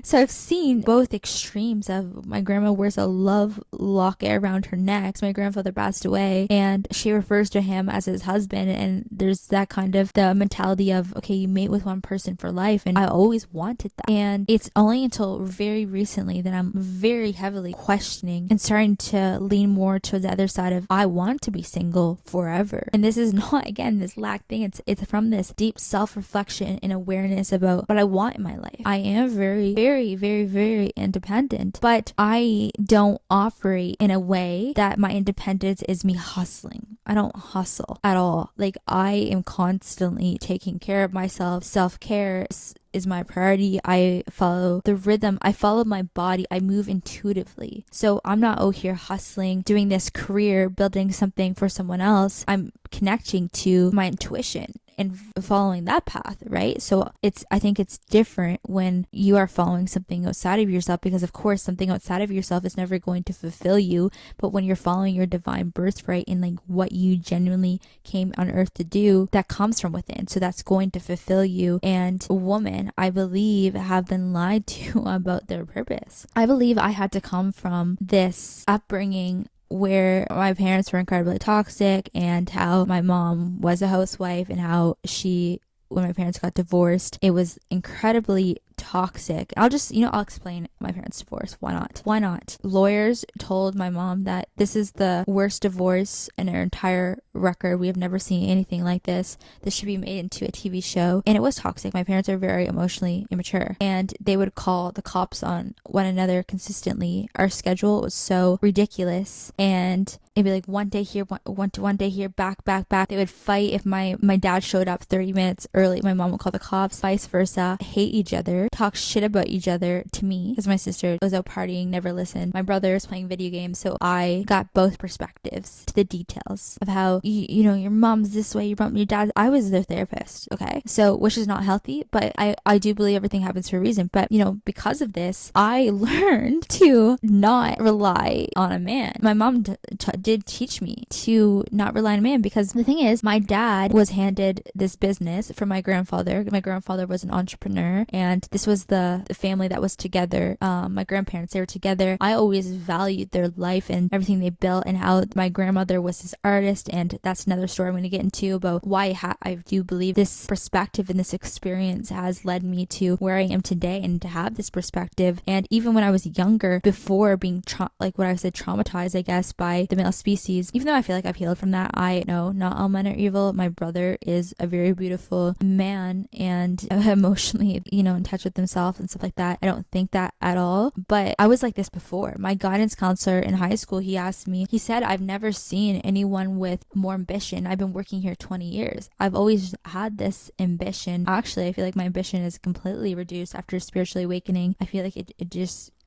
So I've seen both extremes of my grandma wears a love locket around her neck. My grandfather passed away, and she refers to him as his husband, and there's that kind of the mentality of, okay, you mate with one person for life, and I always wanted that. And it's only until very recently that I'm very heavily questioning and starting to lean more towards the other side of, I want to be single forever. And this is not, again, this lack thing. It's from this deep self-reflection and awareness about what I want in my life. I am very, very, very, very independent, but I don't operate in a way that my independence is me hustling. I don't hustle at all. Like, I am constantly taking care of myself. Self-care is my priority. I follow the rhythm. I follow my body. I move intuitively. So I'm not here hustling, doing this career, building something for someone else. I'm connecting to my intuition and following that path, right? So I think it's different when you are following something outside of yourself, because of course something outside of yourself is never going to fulfill you. But when you're following your divine birthright and like what you genuinely came on earth to do, that comes from within. So that's going to fulfill you. And women, I believe, have been lied to about their purpose. I believe I had to come from this upbringing where my parents were incredibly toxic, and how my mom was a housewife, and how when my parents got divorced, it was incredibly toxic. I'll explain my parents' divorce. Why not? Lawyers told my mom that this is the worst divorce in our entire record. We have never seen anything like this. This should be made into a TV show. And it was toxic. My parents are very emotionally immature, and they would call the cops on one another consistently. Our schedule was so ridiculous, and it'd be like one day here, one day here, back. They would fight if my dad showed up 30 minutes early. My mom would call the cops, vice versa. Hate each other, talk shit about each other to me, because my sister was out partying, never listened. My brother was playing video games, so I got both perspectives to the details of how your mom's this way, your dad. I was their therapist, okay? So, which is not healthy, but I do believe everything happens for a reason. But because of this, I learned to not rely on a man. My mom did teach me to not rely on a man, because the thing is, my dad was handed this business from my grandfather. My grandfather was an entrepreneur, and this this was the family that was together. My grandparents, they were together. I always valued their life and everything they built, and how my grandmother was this artist. And that's another story I'm going to get into about why I do believe this perspective and this experience has led me to where I am today, and to have this perspective. And even when I was younger, before being traumatized, I guess, by the male species, even though I feel like I've healed from that, I know not all men are evil. My brother is a very beautiful man and emotionally, in touch with himself and stuff like that. I don't think that at all. But I was like this before. My guidance counselor in high school, he said, I've never seen anyone with more ambition. I've been working here 20 years. I've always had this ambition. Actually, I feel like my ambition is completely reduced after spiritually awakening. I feel like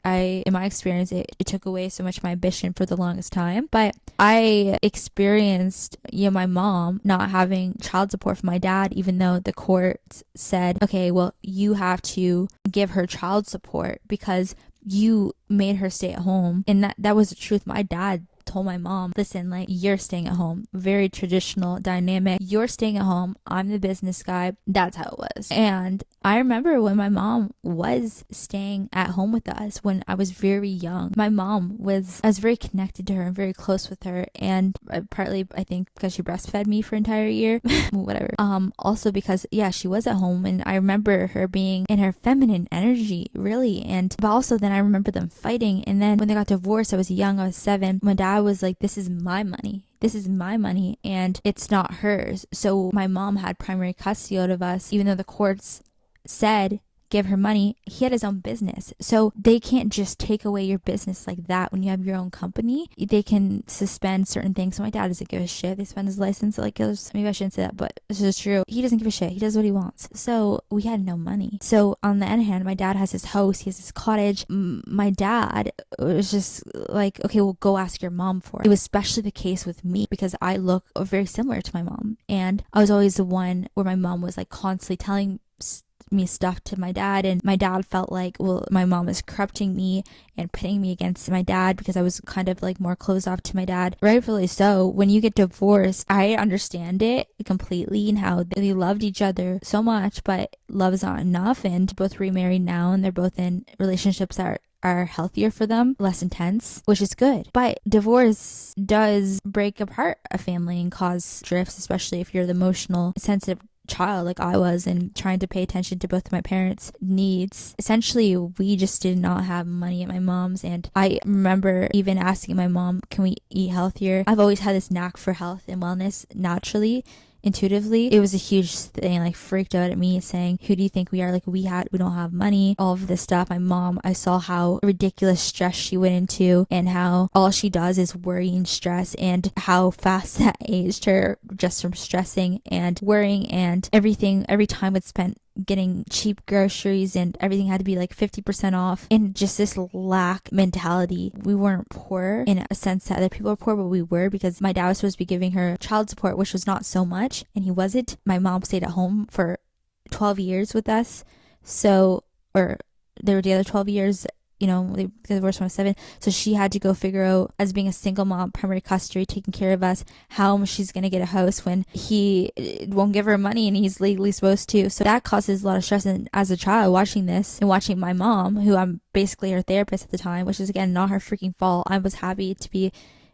in my experience, it took away so much of my ambition for the longest time. But I experienced, my mom not having child support from my dad, even though the courts said, okay, well, you have to give her child support because you made her stay at home. And that was the truth. My dad told my mom, listen, like, you're staying at home. Very traditional dynamic. You're staying at home. I'm the business guy. That's how it was. And I remember when my mom was staying at home with us when I was very young. I was very connected to her and very close with her. And partly, I think, because she breastfed me for an entire year. Whatever. Also because, she was at home, and I remember her being in her feminine energy, really. But also then I remember them fighting. And then when they got divorced, I was young. I was 7. My dad was like, this is my money and it's not hers. So my mom had primary custody out of us, even though the courts said give her money. He had his own business, so they can't just take away your business like that. When you have your own company, they can suspend certain things. So my dad doesn't give a shit. They suspend his license. Maybe I shouldn't say that, but this is true. He doesn't give a shit. He does what he wants. So we had no money. So on the other hand, my dad has his house. He has his cottage. My dad was just like, okay, well, go ask your mom for it. It was especially the case with me because I look very similar to my mom, and I was always the one where my mom was like constantly telling me stuff to my dad, and my dad felt like, well, my mom is corrupting me and pitting me against my dad because I was kind of like more closed off to my dad. Rightfully so. When you get divorced, I understand it completely and how they loved each other so much, but love is not enough, and both remarried now, and they're both in relationships that are healthier for them, less intense, which is good. But divorce does break apart a family and cause drifts, especially if you're the emotional, sensitive child like I was, and trying to pay attention to both of my parents' needs. Essentially, we just did not have money at my mom's, and I remember even asking my mom, can we eat healthier? I've always had this knack for health and wellness naturally, intuitively. It was a huge thing, like freaked out at me, saying, who do you think we are? Like, we don't have money, all of this stuff. My mom, I saw how ridiculous stress she went into, and how all she does is worry and stress, and how fast that aged her just from stressing and worrying, and everything, every time it's spent getting cheap groceries, and everything had to be like 50% off, and just this lack mentality. We weren't poor in a sense that other people were poor, but we were, because my dad was supposed to be giving her child support, which was not so much, and he wasn't. My mom stayed at home for 12 years with us, or they were together 12 years. They got divorced when I was 7. So she had to go figure out, as being a single mom, primary custody, taking care of us, how she's going to get a house when he won't give her money and he's legally supposed to. So that causes a lot of stress. And as a child watching this and watching my mom, who I'm basically her therapist at the time, which is again not her freaking fault, I was happy to be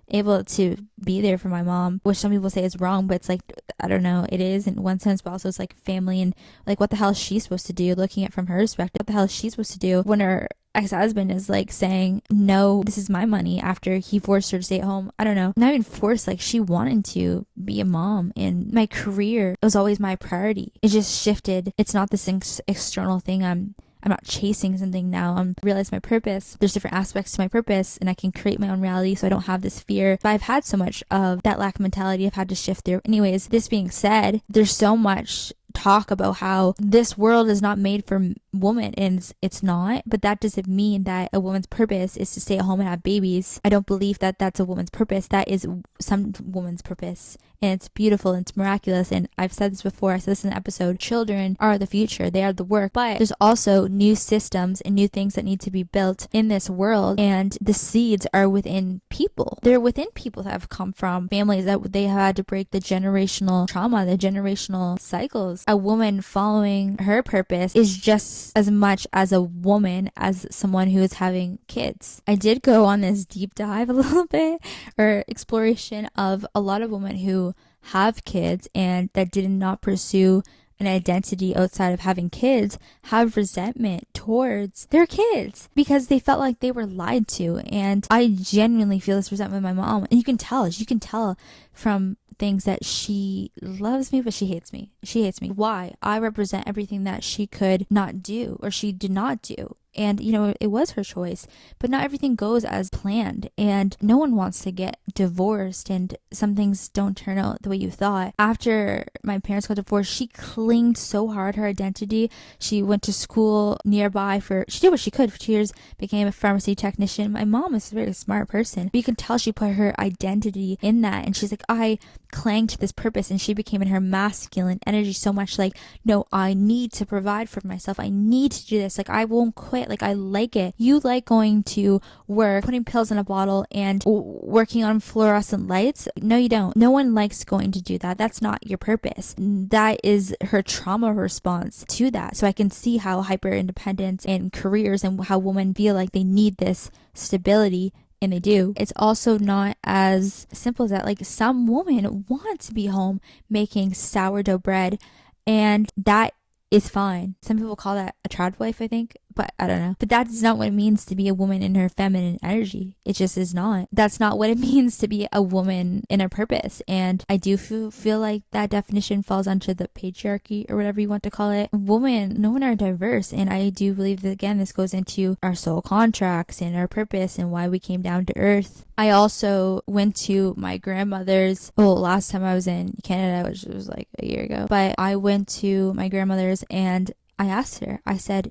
able to be there for my mom, which some people say is wrong, but it's like, I don't know, it is in one sense, but also it's like family, and like, what the hell is she supposed to do? Looking at it from her perspective, what the hell is she supposed to do when her ex-husband is like saying, no, this is my money, after he forced her to stay at home? I don't know, not even forced, like, she wanted to be a mom. And my career was always my priority. It just shifted. It's not this external thing. I'm not chasing something now. I'm realizing my purpose. There's different aspects to my purpose, and I can create my own reality, so I don't have this fear. But I've had so much of that lack of mentality I've had to shift through. Anyways, this being said, there's so much talk about how this world is not made for women, and it's not, but that doesn't mean that a woman's purpose is to stay at home and have babies. I don't believe that that's a woman's purpose. That is some woman's purpose, and it's beautiful and it's miraculous. And I've said this before, I said this in an episode, children are the future, they are the work, but there's also new systems and new things that need to be built in this world, and the seeds are within people. They're within people that have come from families that they have had to break the generational trauma, the generational cycles. A woman following her purpose is just just as much as a woman as someone who is having kids. I did go on this deep dive a little bit, or exploration of a lot of women who have kids and that did not pursue an identity outside of having kids, have resentment towards their kids because they felt like they were lied to. And I genuinely feel this resentment with my mom. And you can tell from things that she loves me, but she hates me. She hates me. Why? I represent everything that she could not do, or she did not do. And, you know, it was her choice, but not everything goes as planned. And no one wants to get divorced, and some things don't turn out the way you thought. After my parents got divorced, she clinged so hard her identity. She went to school nearby she did what she could for 2 years, became a pharmacy technician. My mom is a very smart person, but you can tell she put her identity in that. And she's like, I cling to this purpose. And she became in her masculine energy so much like, no, I need to provide for myself. I need to do this. Like, I won't quit. Like, I like it. You like going to work, putting pills in a bottle, and working on fluorescent lights. No, you don't. No one likes going to do that. That's not your purpose. That is her trauma response to that. So I can see how hyper independence and careers and how women feel like they need this stability. And they do. It's also not as simple as that. Like, some women want to be home making sourdough bread, and that is fine. Some people call that a trad wife, I think, but I don't know. But that is not what it means to be a woman in her feminine energy. It just is not. That's not what it means to be a woman in her purpose. And I do feel like that definition falls onto the patriarchy, or whatever you want to call it. No one are diverse. And I do believe that, again, this goes into our soul contracts and our purpose and why we came down to earth. I also went to my grandmother's, last time I was in Canada, which was like a year ago, but I went to my grandmother's and I asked her, I asked her,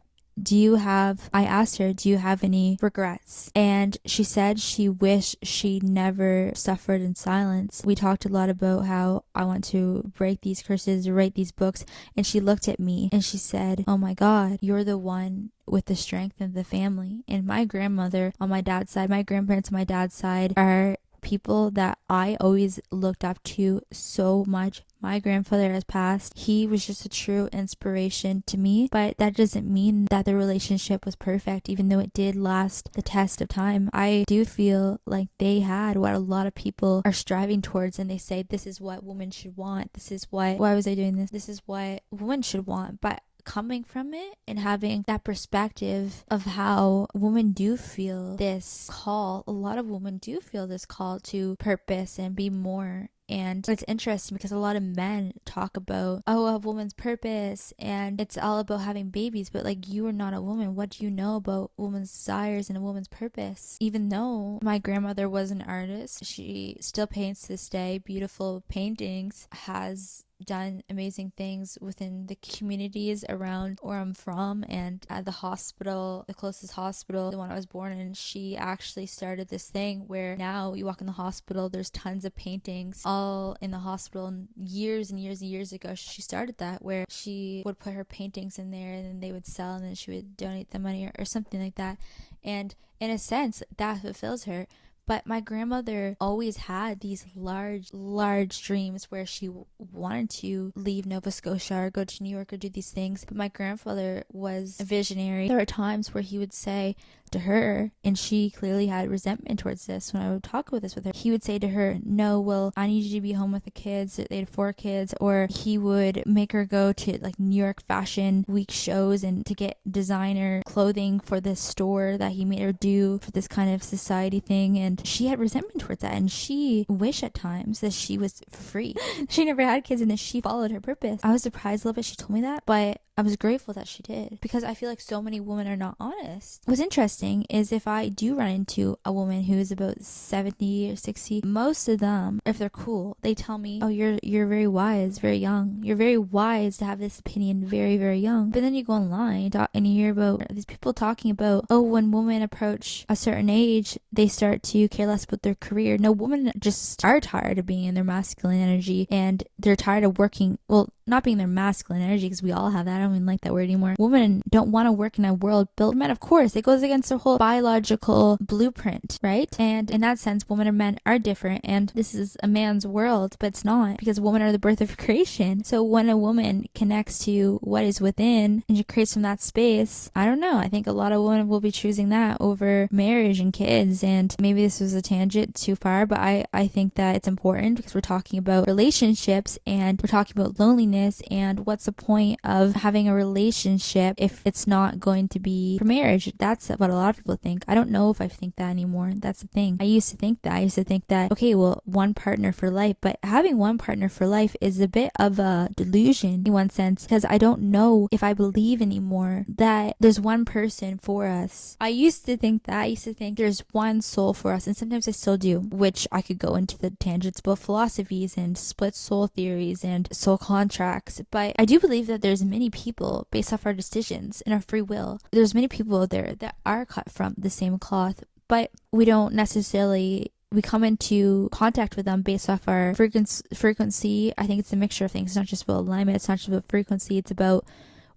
do you have any regrets? And she said she wished she never suffered in silence. We talked a lot about how I want to break these curses, write these books. And she looked at me and she said, oh my God, you're the one with the strength of the family. And my grandmother on my dad's side, my grandparents on my dad's side are people that I always looked up to so much. My grandfather has passed. He was just a true inspiration to me, but that doesn't mean that the relationship was perfect, even though it did last the test of time. I do feel like they had what a lot of people are striving towards, and they say, this is what women should want. Why was I doing this? This is what women should want. But coming from it and having that perspective of how women do feel this call, a lot of women do feel this call to purpose and be more. And it's interesting because a lot of men talk about, a woman's purpose and it's all about having babies, but like, you are not a woman. What do you know about women's desires and a woman's purpose? Even though my grandmother was an artist, she still paints to this day beautiful paintings, has done amazing things within the communities around where I'm from, and at the hospital, the closest hospital, the one I was born in, she actually started this thing where now you walk in the hospital, there's tons of paintings all in the hospital. And years and years and years ago, she started that, where she would put her paintings in there and then they would sell, and then she would donate the money or something like that. And in a sense, that fulfills her. But my grandmother always had these large dreams where she wanted to leave Nova Scotia or go to New York or do these things. But my grandfather was a visionary. There were times where he would say to her, and she clearly had resentment towards this when I would talk about this with her, he would say to her, no, well, I need you to be home with the kids. They had 4 kids. Or he would make her go to like New York Fashion Week shows and to get designer clothing for this store that he made her do for this kind of society thing. And she had resentment towards that, and she wished at times that she was free. She never had kids and that she followed her purpose. I was surprised a little bit she told me that, but I was grateful that she did, because I feel like so many women are not honest. What's interesting is if I do run into a woman who is about 70 or 60, most of them, if they're cool, they tell me, oh, you're very wise, very young. You're very wise to have this opinion very, very young. But then you go online and you hear about these people talking about, oh, when women approach a certain age, they start to care less about their career. No, women just are tired of being in their masculine energy, and they're tired of working. Well, not being their masculine energy, because we all have that. I don't even like that word anymore. Women don't want to work in a world built men. Of course, it goes against their whole biological blueprint, right? And in that sense, women and men are different, and this is a man's world, but it's not, because women are the birth of creation. So when a woman connects to what is within and she creates from that space, I don't know, I think a lot of women will be choosing that over marriage and kids. And maybe this was a tangent too far, but I think that it's important, because we're talking about relationships and we're talking about loneliness, and what's the point of having a relationship if it's not going to be for marriage? That's what a lot of people think. I don't know if I think that anymore. That's the thing. I used to think that, okay, well, one partner for life, but having one partner for life is a bit of a delusion in one sense, because I don't know if I believe anymore that there's one person for us. I used to think there's one soul for us, and sometimes I still do, which I could go into the tangents about philosophies and split soul theories and soul contracts, but I do believe that there's many people based off our decisions and our free will. There's many people out there that are cut from the same cloth, but we don't necessarily, we come into contact with them based off our frequency. I think it's a mixture of things. It's not just about alignment, it's not just about frequency, it's about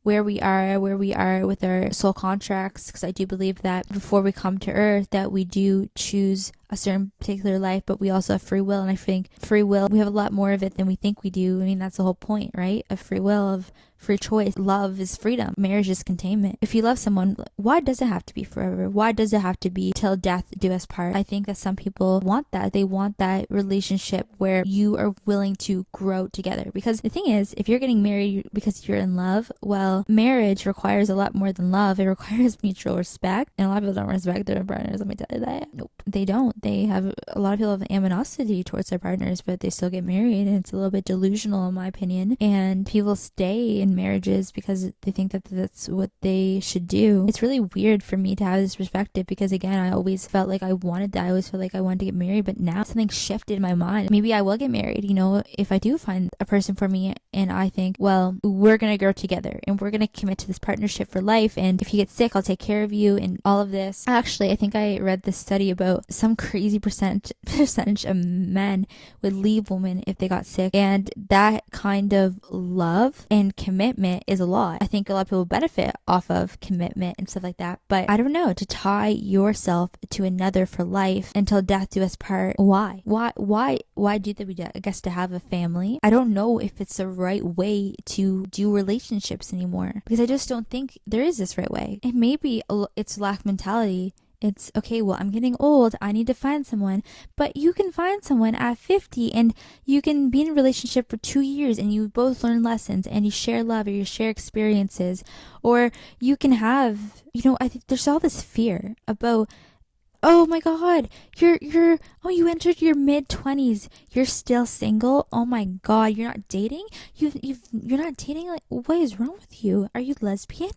where we are with our soul contracts, because I do believe that before we come to earth that we do choose a certain particular life, but we also have free will. And I think free will, we have a lot more of it than we think we do. I mean, that's the whole point, right? Of free will, of free choice. Love is freedom. Marriage is containment. If you love someone, why does it have to be forever? Why does it have to be till death do us part? I think that some people want that. They want that relationship where you are willing to grow together. Because the thing is, if you're getting married because you're in love, well, marriage requires a lot more than love. It requires mutual respect. And a lot of people don't respect their partners. Let me tell you that. Nope, they don't. They have, a lot of people have animosity towards their partners, but they still get married, and it's a little bit delusional in my opinion. And people stay in marriages because they think that that's what they should do. It's really weird for me to have this perspective, because again, I always felt like I wanted that. I always felt like I wanted to get married, but now something shifted in my mind. Maybe I will get married, you know, if I do find a person for me and I think, well, we're gonna grow together and we're gonna commit to this partnership for life, and if you get sick, I'll take care of you and all of this. Actually, I think I read this study about some crazy percentage of men would leave women if they got sick, and that kind of love and commitment is a lot. I think a lot of people benefit off of commitment and stuff like that, but I don't know, to tie yourself to another for life until death do us part, why do that? We I guess to have a family. I don't know if it's the right way to do relationships anymore, because I just don't think there is this right way. And maybe it's lack mentality. It's okay, well, I'm getting old, I need to find someone. But you can find someone at 50 and you can be in a relationship for 2 years and you both learn lessons and you share love or you share experiences. Or you can have, you know, I think there's all this fear about, oh my god, you entered your mid-20s, you're still single, oh my god, you're not dating? You're not dating? Like, what is wrong with you? Are you lesbian?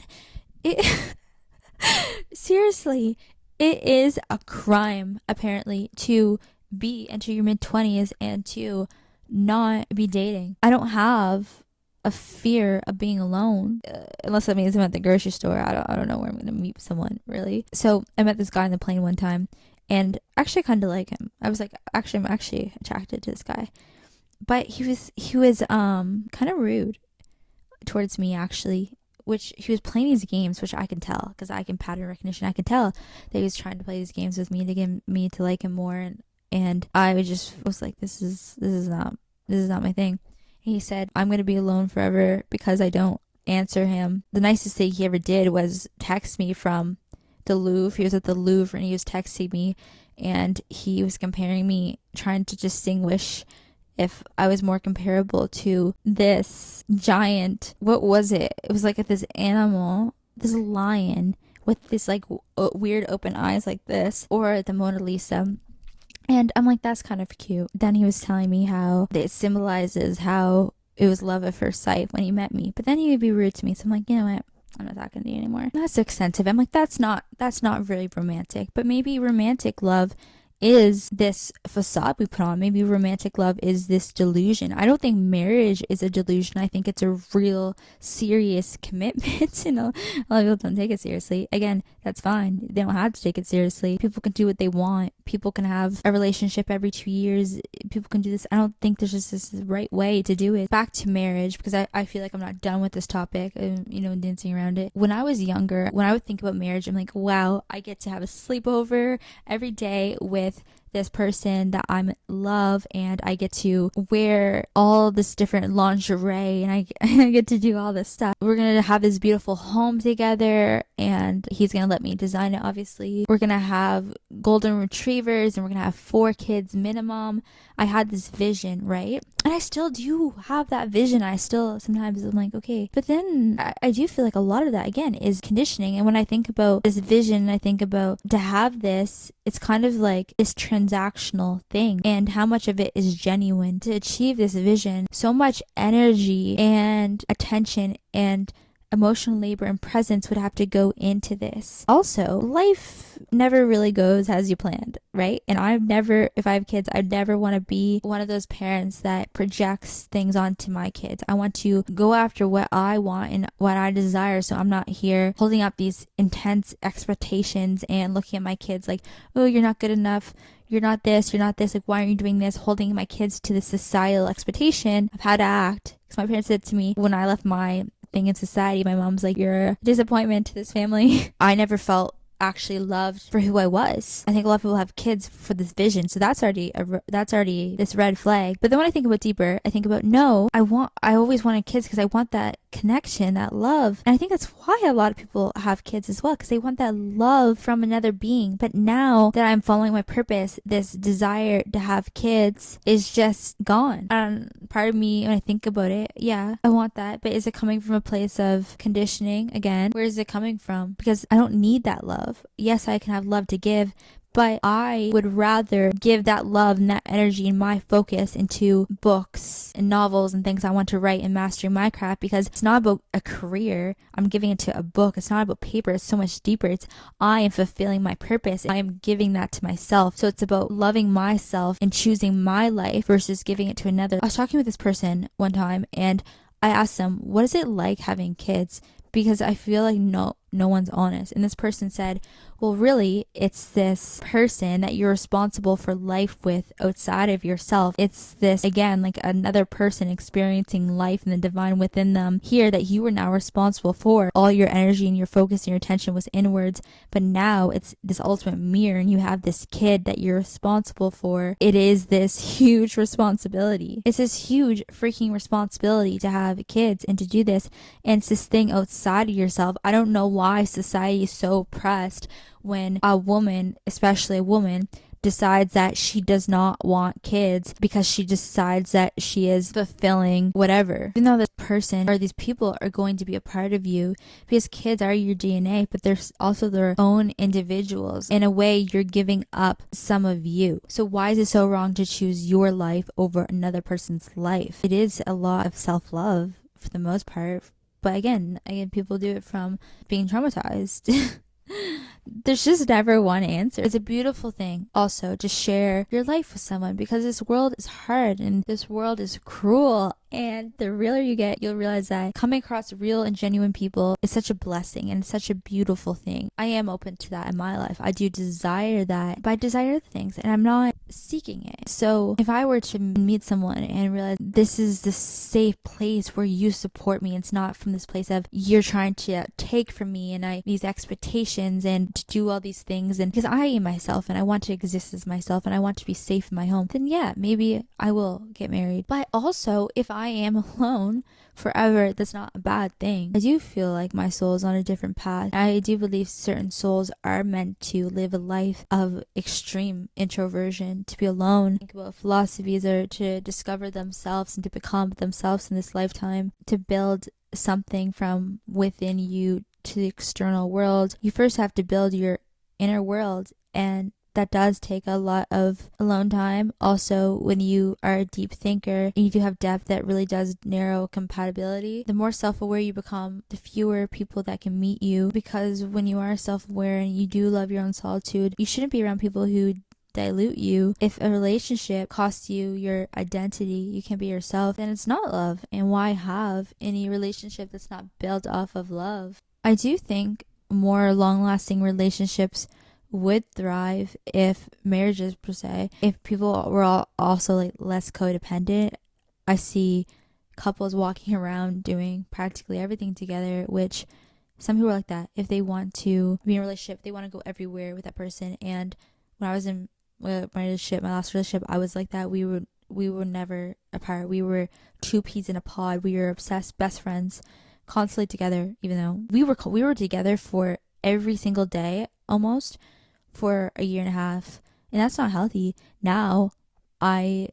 Seriously, it is a crime, apparently, to enter your mid-20s and to not be dating. I don't have a fear of being alone, unless that means I'm at the grocery store. I don't know where I'm going to meet someone, really. So I met this guy on the plane one time, and actually I kind of like him. I was like, I'm actually attracted to this guy. But he was kind of rude towards me, actually. Which he was playing these games, which I can tell, because I can pattern recognition. I can tell that he was trying to play these games with me to get me to like him more, and I was like, this is not my thing. And he said, I'm gonna be alone forever because I don't answer him. The nicest thing he ever did was text me from the Louvre. He was at the Louvre and he was texting me, and he was comparing me, trying to distinguish if I was more comparable to this giant, what was it? It was like this animal, this lion with this like weird open eyes like this, or the Mona Lisa. And I'm like, that's kind of cute. Then he was telling me how it symbolizes how it was love at first sight when he met me. But then he would be rude to me. So I'm like, you know what? I'm not talking to you anymore. That's so extensive. I'm like, that's not really romantic. But maybe romantic love is this facade we put on. Maybe romantic love is this delusion. I don't think marriage is a delusion. I think it's a real serious commitment. You know, a lot of people don't take it seriously. Again, that's fine. They don't have to take it seriously. People can do what they want. people can have a relationship every 2 years. People can do this. I don't think there's just this right way to do it. Back to marriage, because I feel like I'm not done with this topic, dancing around it. When I was younger, when I would think about marriage, I'm like, wow, I get to have a sleepover every day with this person that I'm in love, and I get to wear all this different lingerie, and I get to do all this stuff. We're gonna have this beautiful home together, and he's gonna let me design it, obviously. We're gonna have golden retrievers, and we're gonna have 4 kids minimum. I had this vision, right? And I still do have that vision. I still sometimes I'm like, okay. But then I do feel like a lot of that, again, is conditioning. And when I think about this vision, I think about to have this, it's kind of like this transactional thing, and how much of it is genuine. To achieve this vision, so much energy and attention and emotional labor and presence would have to go into this. Also, life never really goes as you planned, right? And if I have kids, I'd never want to be one of those parents that projects things onto my kids. I want to go after what I want and what I desire, so I'm not here holding up these intense expectations and looking at my kids like, oh, you're not good enough, you're not this, like, why aren't you doing this? Holding my kids to the societal expectation of how to act. Because my parents said to me when I left my thing in society, my mom's like, you're a disappointment to this family. I never felt actually loved for who I was. I think a lot of people have kids for this vision, so that's already this red flag. But then when I think about deeper, I think about, no, I always wanted kids because I want that connection, that love. And I think that's why a lot of people have kids as well, because they want that love from another being. But now that I'm following my purpose, this desire to have kids is just gone. And part of me, when I think about it, yeah, I want that. But is it coming from a place of conditioning again? Where is it coming from? Because I don't need that love. Yes, I can have love to give, but I would rather give that love and that energy and my focus into books and novels and things I want to write and mastering my craft, because it's not about a career. I'm giving it to a book. It's not about paper. It's so much deeper. It's I am fulfilling my purpose. I am giving that to myself. So it's about loving myself and choosing my life versus giving it to another. I was talking with this person one time, and I asked them, what is it like having kids? Because I feel like no one's honest. And this person said, well, really, it's this person that you're responsible for life with outside of yourself. It's this, again, like another person experiencing life and the divine within them here that you are now responsible for. All your energy and your focus and your attention was inwards, but now it's this ultimate mirror, and you have this kid that you're responsible for. It is this huge responsibility. It's this huge freaking responsibility to have kids and to do this, and it's this thing outside of yourself. I don't know why society is so oppressed when a woman, especially a woman, decides that she does not want kids because she decides that she is fulfilling whatever. Even though this person or these people are going to be a part of you, because kids are your DNA, but they're also their own individuals. In a way, you're giving up some of you. So why is it so wrong to choose your life over another person's life? It is a lot of self-love for the most part. But again, people do it from being traumatized. There's just never one answer. It's a beautiful thing also to share your life with someone, because this world is hard and this world is cruel. And the realer you get, you'll realize that coming across real and genuine people is such a blessing and such a beautiful thing. I am open to that in my life. I do desire that, but I desire other things, and I'm not seeking it. So if I were to meet someone and realize this is the safe place where you support me, it's not from this place of you're trying to take from me and these expectations and to do all these things, and because I am myself and I want to exist as myself and I want to be safe in my home, then yeah, maybe I will get married. But also, if I am alone forever, that's not a bad thing. I do feel like my soul is on a different path. I do believe certain souls are meant to live a life of extreme introversion, to be alone. Think about philosophies are to discover themselves and to become themselves in this lifetime, to build something from within you to the external world. You first have to build your inner world, and that does take a lot of alone time. Also, when you are a deep thinker and you do have depth, that really does narrow compatibility. The more self-aware you become, the fewer people that can meet you, because when you are self-aware and you do love your own solitude, you shouldn't be around people who dilute you. If a relationship costs you your identity, you can't be yourself, then it's not love. And why have any relationship that's not built off of love? I do think more long-lasting relationships would thrive if marriages per se, if people were all also like less codependent. I see couples walking around doing practically everything together, which some people are like that. If they want to be in a relationship, they want to go everywhere with that person. And when I was in my relationship, my last relationship, I was like that. We were never apart. We were two peas in a pod. We were obsessed, best friends, constantly together. Even though we were together for every single day almost for a year and a half, and that's not healthy. Now I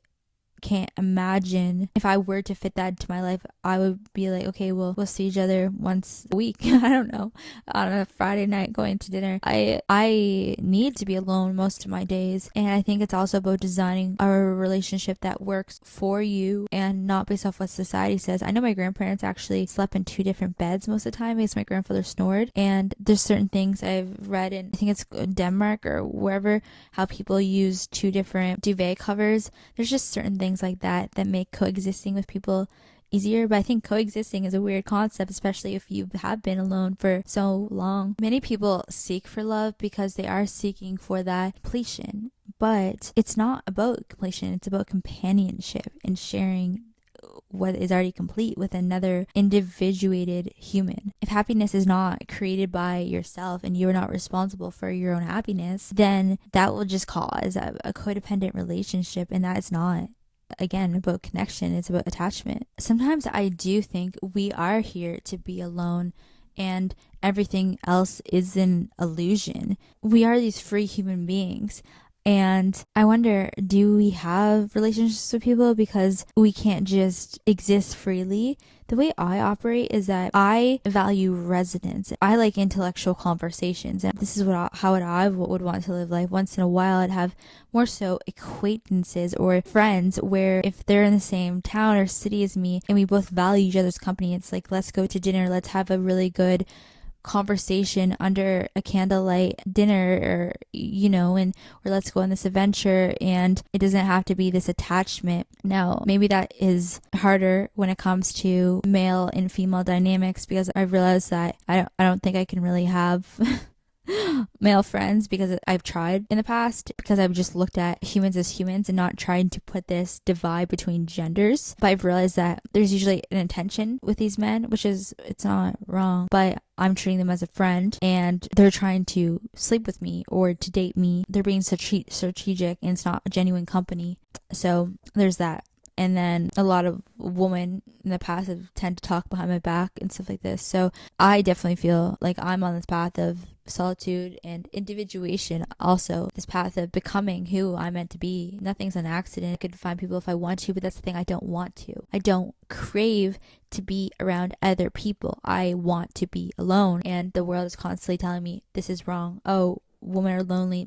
can't imagine if I were to fit that into my life. I would be like, okay, well, we'll see each other once a week. I don't know, on a Friday night going to dinner. I need to be alone most of my days, and I think it's also about designing a relationship that works for you and not based off what society says. I know my grandparents actually slept in two different beds most of the time because my grandfather snored, and there's certain things I've read in, I think it's Denmark or wherever, how people use two different duvet covers. There's just certain things like that make coexisting with people easier. But I think coexisting is a weird concept, especially if you have been alone for so long. Many people seek for love because they are seeking for that completion, but it's not about completion. It's about companionship and sharing what is already complete with another individuated human. If happiness is not created by yourself and you're not responsible for your own happiness, then that will just cause a codependent relationship, and that is not, again, about connection. It's about attachment. Sometimes I do think we are here to be alone and everything else is an illusion. We are these free human beings. And I wonder, do we have relationships with people because we can't just exist freely? The way I operate is that I value resonance. I like intellectual conversations, and this is how I would want to live life. Once in a while, I'd have more so acquaintances or friends where if they're in the same town or city as me and we both value each other's company, it's like, let's go to dinner, let's have a really good conversation under a candlelight dinner, or or let's go on this adventure, and it doesn't have to be this attachment. Now maybe that is harder when it comes to male and female dynamics, because I've realized that I don't think I can really have male friends, because I've tried in the past, because I've just looked at humans as humans and not trying to put this divide between genders. But I've realized that there's usually an intention with these men, which is, it's not wrong, but I'm treating them as a friend and they're trying to sleep with me or to date me. They're being strategic and it's not a genuine company. So there's that. And then a lot of women in the past have tend to talk behind my back and stuff like this. So I definitely feel like I'm on this path of solitude and individuation, also this path of becoming who I'm meant to be. Nothing's an accident. I could find people if I want to, but that's the thing, I don't want to. I don't crave to be around other people. I want to be alone, and the world is constantly telling me this is wrong. Oh, women are lonely.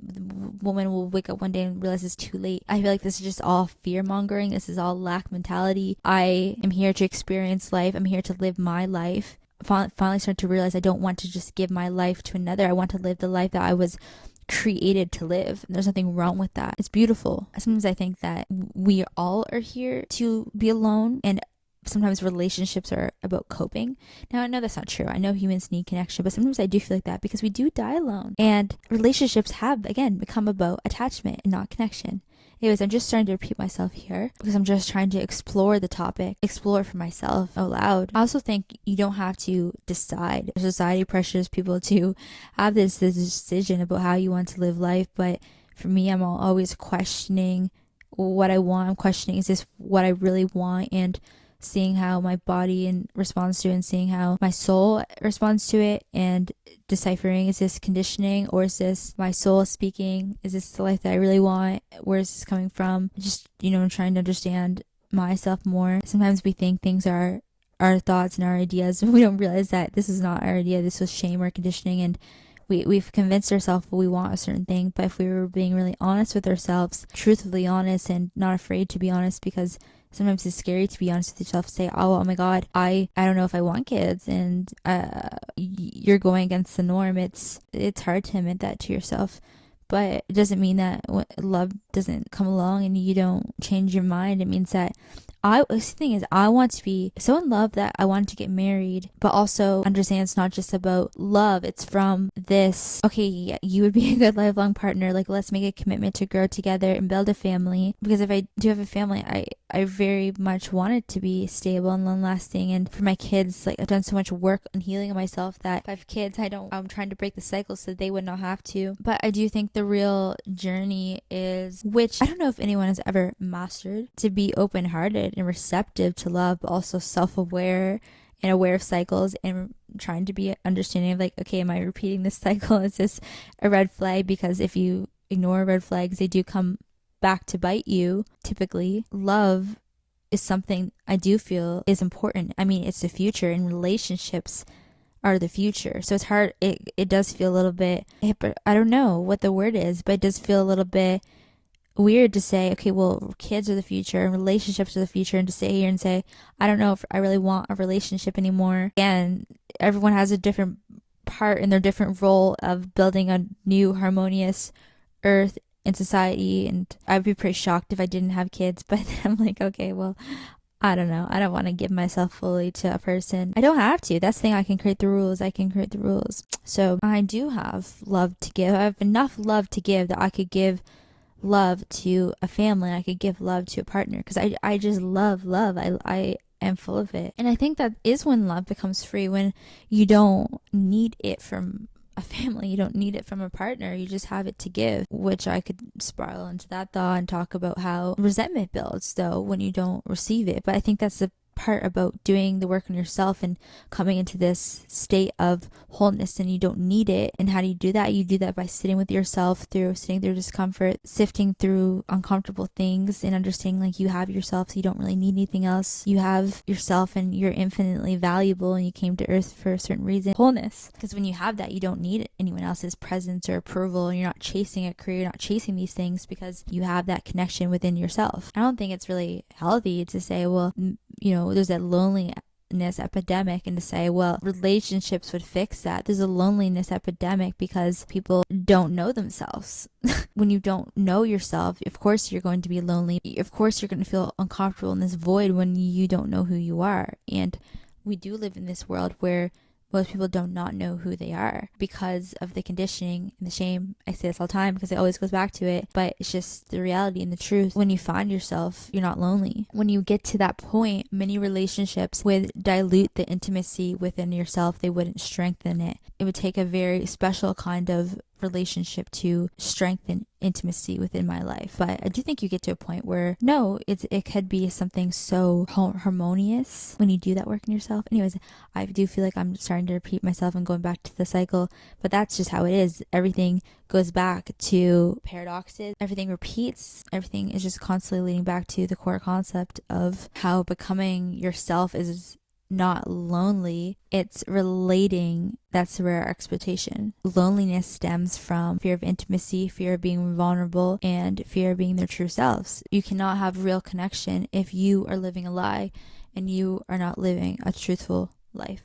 Women will wake up one day and realize it's too late. I feel like this is just all fear mongering. This is all lack mentality. I am here to experience life. I'm here to live my life. Finally starting to realize I don't want to just give my life to another. I want to live the life that I was created to live. And there's nothing wrong with that. It's beautiful. Sometimes I think that we all are here to be alone, and sometimes relationships are about coping. Now, I know that's not true. I know humans need connection, but sometimes I do feel like that because we do die alone. And relationships have, again, become about attachment and not connection. Anyways, I'm just starting to repeat myself here because I'm just trying to explore the topic, explore for myself out loud. I also think you don't have to decide. Society pressures people to have this decision about how you want to live life, but for me, I'm always questioning what I want. I'm questioning, is this what I really want? And seeing how my body responds to it, and seeing how my soul responds to it, and deciphering, is this conditioning or is this my soul speaking? Is this the life that I really want? Where is this coming from? Just, trying to understand myself more. Sometimes we think things are our thoughts and our ideas, and we don't realize that this is not our idea. This was shame or conditioning, and we've convinced ourselves we want a certain thing. But if we were being really honest with ourselves, truthfully honest, and not afraid to be honest, because sometimes it's scary to be honest with yourself, say, oh my God, I don't know if I want kids, and you're going against the norm. It's hard to admit that to yourself, but it doesn't mean that love doesn't come along and you don't change your mind. It means that the thing is, I want to be so in love that I want to get married, but also understand it's not just about love. It's from this, okay, yeah, you would be a good lifelong partner. Like, let's make a commitment to grow together and build a family. Because if I do have a family, I very much want it to be stable and long lasting. And for my kids, like, I've done so much work on healing myself that if I have kids, I'm trying to break the cycle so they would not have to. But I do think the real journey is, which I don't know if anyone has ever mastered, to be open hearted and receptive to love, but also self-aware and aware of cycles, and trying to be understanding of, like, okay, am I repeating this cycle? Is this a red flag? Because if you ignore red flags, they do come back to bite you. Typically, love is something I do feel is important. I mean, it's the future, and relationships are the future. So it's hard. It does feel a little bit, I don't know what the word is, but it does feel a little bit weird to say, okay, well, kids are the future and relationships are the future, and to sit here and say, I don't know if I really want a relationship anymore. And everyone has a different part in their different role of building a new harmonious earth in society. And I'd be pretty shocked if I didn't have kids, but I'm like, okay, well, I don't know. I don't want to give myself fully to a person. I don't have to. That's the thing. I can create the rules. So I do have love to give. I have enough love to give that I could give love to a family. I could give love to a partner, because I just love. I am full of it. And I think that is when love becomes free, when you don't need it from a family, you don't need it from a partner, you just have it to give, which I could spiral into that thought and talk about how resentment builds though when you don't receive it. But I think that's the part about doing the work on yourself and coming into this state of wholeness, and you don't need it. And how do you do that? You do that by sitting with yourself, sitting through discomfort, sifting through uncomfortable things, and understanding, like, you have yourself, so you don't really need anything else. You have yourself and you're infinitely valuable, and you came to earth for a certain reason. Wholeness, because when you have that, you don't need anyone else's presence or approval, and you're not chasing a career, you're not chasing these things, because you have that connection within yourself. I don't think it's really healthy to say, well, there's that loneliness epidemic, and to say, well, relationships would fix that. There's a loneliness epidemic because people don't know themselves. When you don't know yourself, of course you're going to be lonely. Of course you're going to feel uncomfortable in this void when you don't know who you are. And we do live in this world where most people do not know who they are because of the conditioning and the shame. I say this all the time because it always goes back to it, but it's just the reality and the truth. When you find yourself, you're not lonely. When you get to that point, many relationships would dilute the intimacy within yourself. They wouldn't strengthen it. It would take a very special kind of relationship to strengthen intimacy within my life. But I do think you get to a point where no, it could be something so harmonious when you do that work in yourself. Anyways, I do feel like I'm starting to repeat myself and going back to the cycle, but that's just how it is. Everything goes back to paradoxes. Everything repeats. Everything is just constantly leading back to the core concept of how becoming yourself is not lonely, it's relating. That's rare expectation. Loneliness stems from fear of intimacy, fear of being vulnerable, and fear of being their true selves. You cannot have real connection if you are living a lie and you are not living a truthful life.